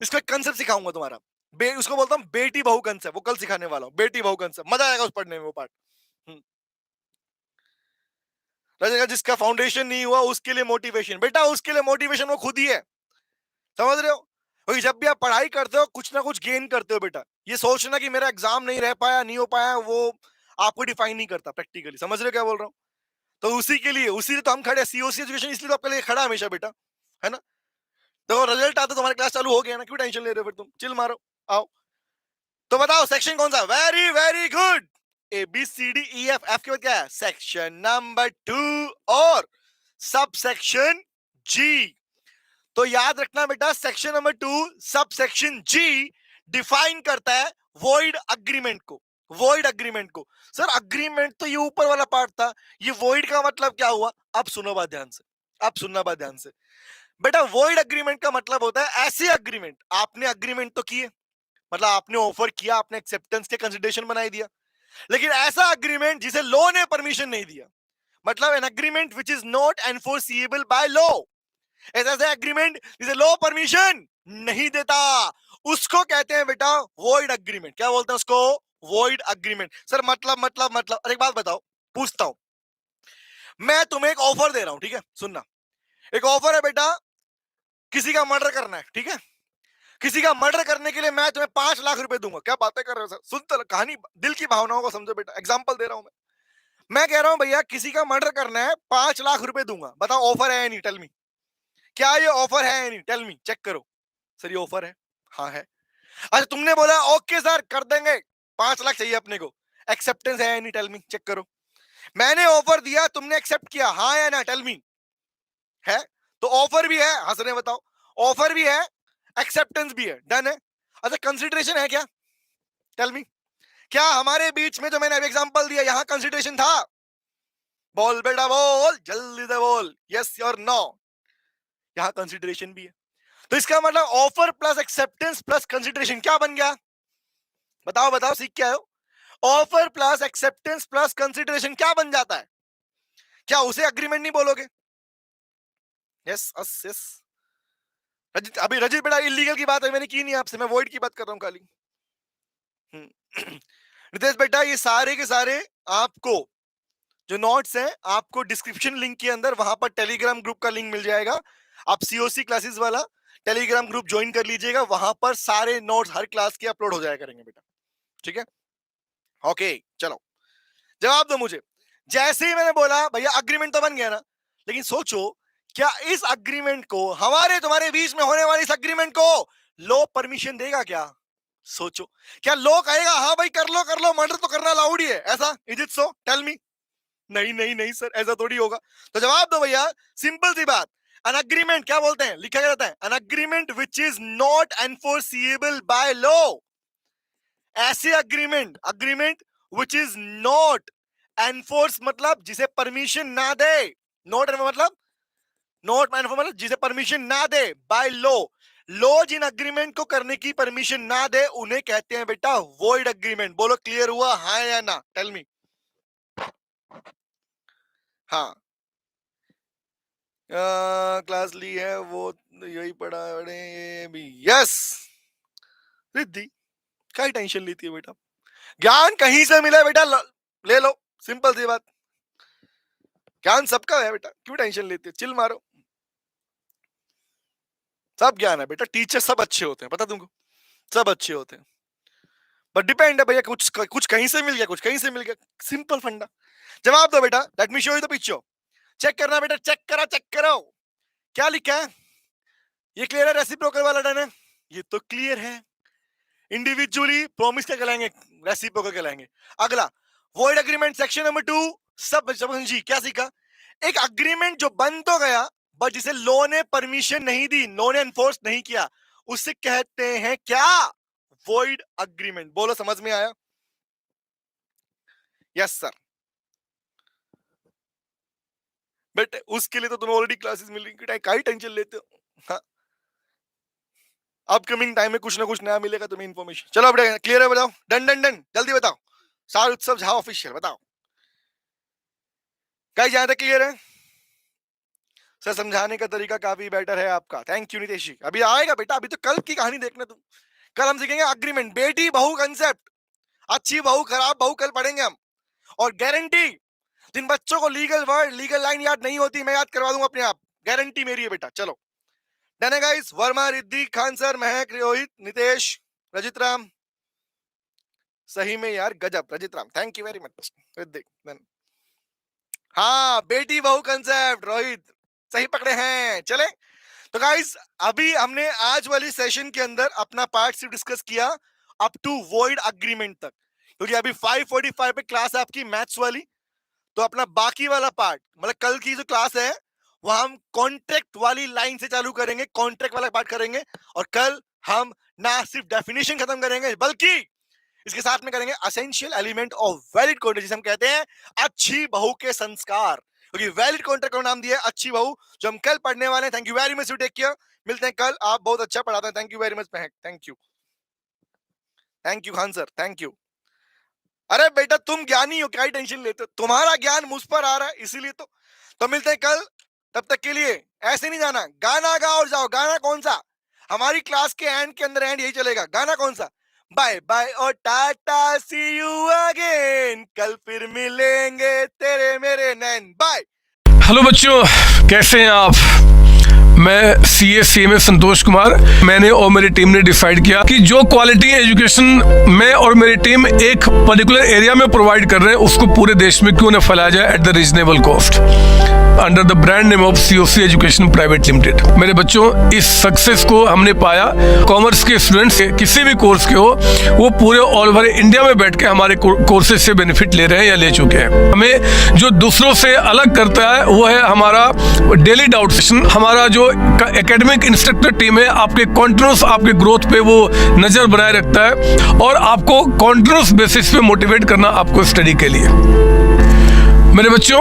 इसका कंसेप्ट सिखाऊंगा तुम्हारा। उसको बोलता हूं बेटी बहू कंसेप्ट, वो कल सिखाने वाला हूं, बेटी बहू कंसेप्ट, मजा आएगा उस पढ़ने में वो पार्ट। जिसका फाउंडेशन नहीं हुआ उसके लिए मोटिवेशन, बेटा उसके लिए मोटिवेशन वो खुद ही है, समझ रहे हो? क्योंकि जब भी आप पढ़ाई करते हो कुछ ना कुछ गेन करते हो बेटा। ये सोचना कि मेरा एग्जाम नहीं रह पाया, नहीं हो पाया, वो आपको डिफाइन नहीं करता प्रैक्टिकली। समझ रहे हो क्या बोल रहा हूँ? तो उसी के लिए, उसी लिए तो हम खड़े, सीओसी एजुकेशन इसलिए तो आपके लिए खड़ा हमेशा बेटा, है ना? देखो रिजल्ट आता तो हमारी क्लास चालू हो गया ना, क्यों टेंशन ले रहे हो फिर तुम? चिल मारो, आओ। तो बताओ सेक्शन कौन सा? Very very good, A B C D E F, F के बाद क्या है? सेक्शन नंबर 2 और सब सेक्शन जी। तो याद रखना बेटा, सेक्शन नंबर 2 सब सेक्शन जी डिफाइन करता है वॉइड अग्रीमेंट को। वॉइड अग्रीमेंट को, सर अग्रीमेंट तो ये ऊपर वाला पार्ट था, ये वॉइड का मतलब क्या हुआ? अब सुनो बात ध्यान से, अब सुनना बात ध्यान से बेटा। वॉइड अग्रीमेंट का मतलब होता है ऐसे अग्रीमेंट, आपने अग्रीमेंट तो किए, मतलब आपने ऑफर किया, आपने एक्सेप्टेंस के कंसीडरेशन बनाई दिया, लेकिन ऐसा अग्रीमेंट जिसे लॉ ने परमिशन नहीं दिया, मतलब N agreement which is not enforceable by law, ऐसा एग्रीमेंट जिसे लॉ परमिशन नहीं देता, उसको कहते हैं बेटा वॉइड अग्रीमेंट। क्या बोलते हैं उसको? Void agreement. सर मतलब अरे एक बात बताओ, पूछता हूं, मैं तुम्हें एक ऑफर दे रहा हूं, ठीक है? सुनना, एक ऑफर है बेटा, किसी का मर्डर करना है, ठीक है? किसी का मर्डर करने के लिए मैं तुम्हें 5 लाख रुपए दूंगा। क्या बातें कर रहे हो सर? सुन तो कहानी, दिल की भावनाओं को समझो बेटा, एग्जांपल दे रहा हूं मैं कह रहा हूं भैया किसी का मर्डर करना है, 5 लाख रुपए दूंगा, बताओ ऑफर है या नहीं? टेल मी, क्या ये ऑफर है या नहीं? टेल मी, चेक करो। सर ये ऑफर है, हाँ है। अच्छा तुमने बोला ओके सर कर देंगे, 5 लाख चाहिए अपने को, एक्सेप्टेंस है या नहीं? टेल मी, चेक करो। मैंने ऑफर दिया, तुमने एक्सेप्ट किया, हाँ या ना? टेल मी, है? तो ऑफर भी है, हंस रहे बताओ, ऑफर भी है, एक्सेप्टेंस भी है, डन है। अच्छा कंसिडरेशन है क्या? टेल मी, क्या हमारे बीच में जो मैंने अभी एग्जांपल दिया यहां कंसिडरेशन था? बोल बेटा बोल, जल्दी से बोल, यस और नो। यहां कंसिडरेशन भी है, तो इसका मतलब offer plus acceptance plus consideration क्या बन गया? बताओ बताओ, सीख के आए हो? Offer plus acceptance plus consideration क्या बन जाता है? क्या उसे अग्रीमेंट नहीं बोलोगे? Yes yes yes. रजित, अभी रजित बेटा इलीगल की बात है मैंने की नहीं आपसे, मैं वॉइड की बात कर रहा हूं खाली। रितेश बेटा ये सारे के सारे आपको जो नोट्स हैं, आपको डिस्क्रिप्शन लिंक के अंदर वहां पर टेलीग्राम ग्रुप का लिंक मिल जाएगा। आप सीओसी क्लासेस वाला टेलीग्राम ग्रुप ज्वाइन कर लीजिएगा, वहां पर सारे नोट्स हर क्लास के अपलोड हो जाया करेंगे बेटा, ठीक है? ओके चलो, जवाब दो मुझे। जैसे ही मैंने बोला भैया अग्रीमेंट तो बन गया ना, लेकिन सोचो क्या इस अग्रीमेंट को, हमारे तुम्हारे बीच में होने वाले इस अग्रीमेंट को लॉ परमिशन देगा? क्या सोचो, क्या लॉ कहेगा हाँ भाई कर लो, मर्डर तो करना अलाउड ही है, ऐसा? Is it so? Tell me. नहीं नहीं नहीं सर, ऐसा थोड़ी होगा। तो जवाब दो भैया, सिंपल सी बात। एन अग्रीमेंट क्या बोलते हैं, लिखा जाता है an agreement which is not enforceable by law. ऐसे agreement which is not enforce मतलब जिसे परमिशन ना दे, नॉट मतलब जिसे परमिशन ना दे बाय लॉ। लॉ जिन अग्रीमेंट को करने की परमिशन ना दे उन्हें कहते हैं बेटा वॉइड अग्रीमेंट। बोलो क्लियर हुआ, हाँ या ना? Tell me. हाँ क्लास ली है वो यही पढ़ा भी। यस रिद्धि, क्या टेंशन लेती है बेटा, ज्ञान कहीं से मिले बेटा ले लो, सिंपल सी बात। ज्ञान सबका है बेटा, क्यों टेंशन लेती है, चिल मारो। सब ज्ञान है बेटा, टीचर सब अच्छे होते हैं, पता तुमको, सब अच्छे होते हैं, बट डिपेंड है भैया, कुछ कहीं से मिल गया, कुछ कहीं से मिल गया, सिंपल फंडा। जवाब दो बेटा, let me show you the picture. Check करना बेटा, चेक करो क्या लिखा है। ये क्लियर है, रेसिप्रोकल वाला डन है, ये तो क्लियर है। इंडिविजुअली प्रॉमिस क्या कहलाएंगे, रेसिप्रोकल कहलाएंगे। अगला वॉइड अग्रीमेंट सेक्शन नंबर 2 सब समझी क्या सीखा। एक अग्रीमेंट जो बन तो गया बट जिसे लॉ ने परमिशन नहीं दी, लॉ ने एनफोर्स नहीं किया, उसे कहते हैं क्या, वॉइड अग्रीमेंट। बोलो समझ में आया? Yes sir. बट उसके लिए तो तुम्हें ऑलरेडी क्लासेस मिल रही, काई टेंशन लेते हो। हाँ, अपकमिंग टाइम में कुछ ना कुछ नया मिलेगा तुम्हें इन्फॉर्मेशन। चलो अब क्लियर है, बताओ, डन जल्दी बताओ। सार उत्सव झा ऑफिशियल बताओ गाइस, जहां तक क्लियर है? सर समझाने का तरीका काफी बेटर है आपका, थैंक यू नितेश जी। अभी आएगा बेटा, अभी तो कल की कहानी देखना तुम। कल हम सीखेंगे अग्रीमेंट, बेटी बहू कंसेप्ट, अच्छी बहू खराब बहू, कल पढ़ेंगे हम। और गारंटी, जिन बच्चों को लीगल वर्ड लीगल लाइन याद नहीं होती, मैं याद करवा दूंगा अपने आप, गारंटी मेरी है बेटा। चलो डन है गाइस। वर्मा, रिद्धि, खान सर, महक, रोहित, नितेश, रजित राम, सही में यार गजब Rajit Ram, thank you very much Riddhi. हाँ बेटी बहू कंसेप्ट, रोहित सही पकड़े हैं। चले तो गाइस, अभी हमने आज वाली सेशन के अंदर अपना पार्ट सिर्फ डिस्कस किया अप टू वॉइड अग्रीमेंट तक, क्योंकि अभी 5:45 पे क्लास है आपकी मैथ्स वाली। तो अपना बाकी वाला पार्ट, मतलब कल की जो क्लास है वह हम कॉन्ट्रैक्ट वाली लाइन से चालू करेंगे, कॉन्ट्रैक्ट वाला पार्ट करेंगे। और कल हम ना सिर्फ डेफिनेशन खत्म करेंगे बल्कि इसके साथ में करेंगे essential element of valid contract, जिसे हम कहते हैं अच्छी बहू के संस्कार, क्योंकि वैलिड कॉन्ट्रैक्ट को नाम दिया है अच्छी बहू, जो हम कल पढ़ने वाले हैं। Thank you very much, you take care, मिलते हैं कल। आप बहुत अच्छा पढ़ाते हैं, thank you very much Mahak, thank you Khan sir, thank you. अरे बेटा तुम ज्ञानी हो, क्या टेंशन लेते हो, तुम्हारा ज्ञान मुझ पर आ रहा है इसीलिए तो मिलते हैं कल। तब तक के लिए ऐसे नहीं जाना, गाना गाओ और जाओ। गाना कौन सा? हमारी क्लास के एंड के अंदर एंड यही चलेगा। गाना कौन सा? बाय बाय और टाटा, सी यू अगेन, कल फिर मिलेंगे तेरे मेरे नैन, बाय। हेलो बच्चों, कैसे हैं आप? मैं CA संतोष कुमार। मैंने और मेरी टीम ने डिसाइड किया कि जो क्वालिटी एजुकेशन मैं और मेरी टीम एक पर्टिकुलर एरिया में प्रोवाइड कर रहे हैं, उसको पूरे देश में क्यों न फैलाया जाए at the reasonable cost, under the brand name of COC education private limited. मेरे बच्चों, इस सक्सेस को हमने पाया, कॉमर्स के स्टूडेंट्स किसी भी कोर्स के हो, वो पूरे ऑल ओवर इंडिया में बैठ के हमारे कोर्सेज से बेनिफिट ले रहे हैं या ले चुके हैं। हमें जो दूसरों से अलग करता है वो है हमारा डेली डाउट सेशन। हमारा जो एकेडमिक इंस्ट्रक्टर टीम है, आपके कॉन्टिन्यूस आपके ग्रोथ पे वो नजर बनाए रखता है और आपको कॉन्टिन्यूस बेसिस पे मोटिवेट करना आपको स्टडी के लिए। मेरे बच्चों,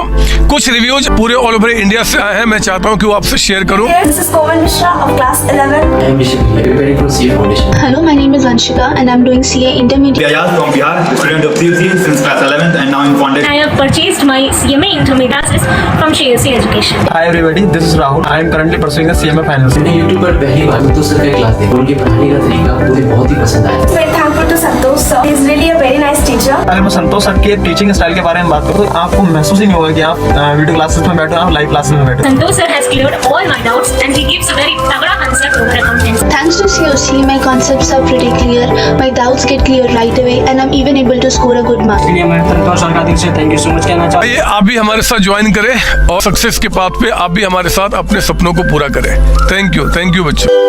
कुछ रिव्यूज पूरे ऑल ओवर इंडिया से आए हैं, मैं चाहता हूं कि वो आपसे शेयर करूं। This is Komal Mishra of class 11. I am Rishik, preparing for CA Foundation. Hello, my name is Anshika and I'm doing CA Intermediate. Ayaz from Bihar, student of COC since class 11th and now in foundation. I have purchased my CMA Intermediate from COC Education. Hi everybody, this is Rahul. I am currently pursuing the CMA Finance. मैंने YouTube पर पहली बार तो sir का class देखी, उनकी पढ़ाने का तरीका मुझे बहुत ही पसंद आया। Very thankful to Santosh sir. He is really a very nice teacher. अगर मैं संतोष सर के टीचिंग स्टाइल के बारे में बात करूँ तो आपको महसूस ही नहीं होगा कि आप वीडियो क्लासेस में बैठो, आप लाइव क्लासेस में बैठो। Santosh sir has cleared all my doubts and he gives a very tagda concept over accountancy. Thanks to COC, my concepts are pretty clear, my doubts get clear right away, and I'm even able to score a good mark. इसलिए मैं संतोष sir का दिल से thank you so much कहना चाहता हूँ। आइए आप भी हमारे साथ ज्वाइन करें और सक्सेस के पाथ पे आप भी हमारे साथ अपने सपनों को पूरा करें। थैंक यू बच्चों।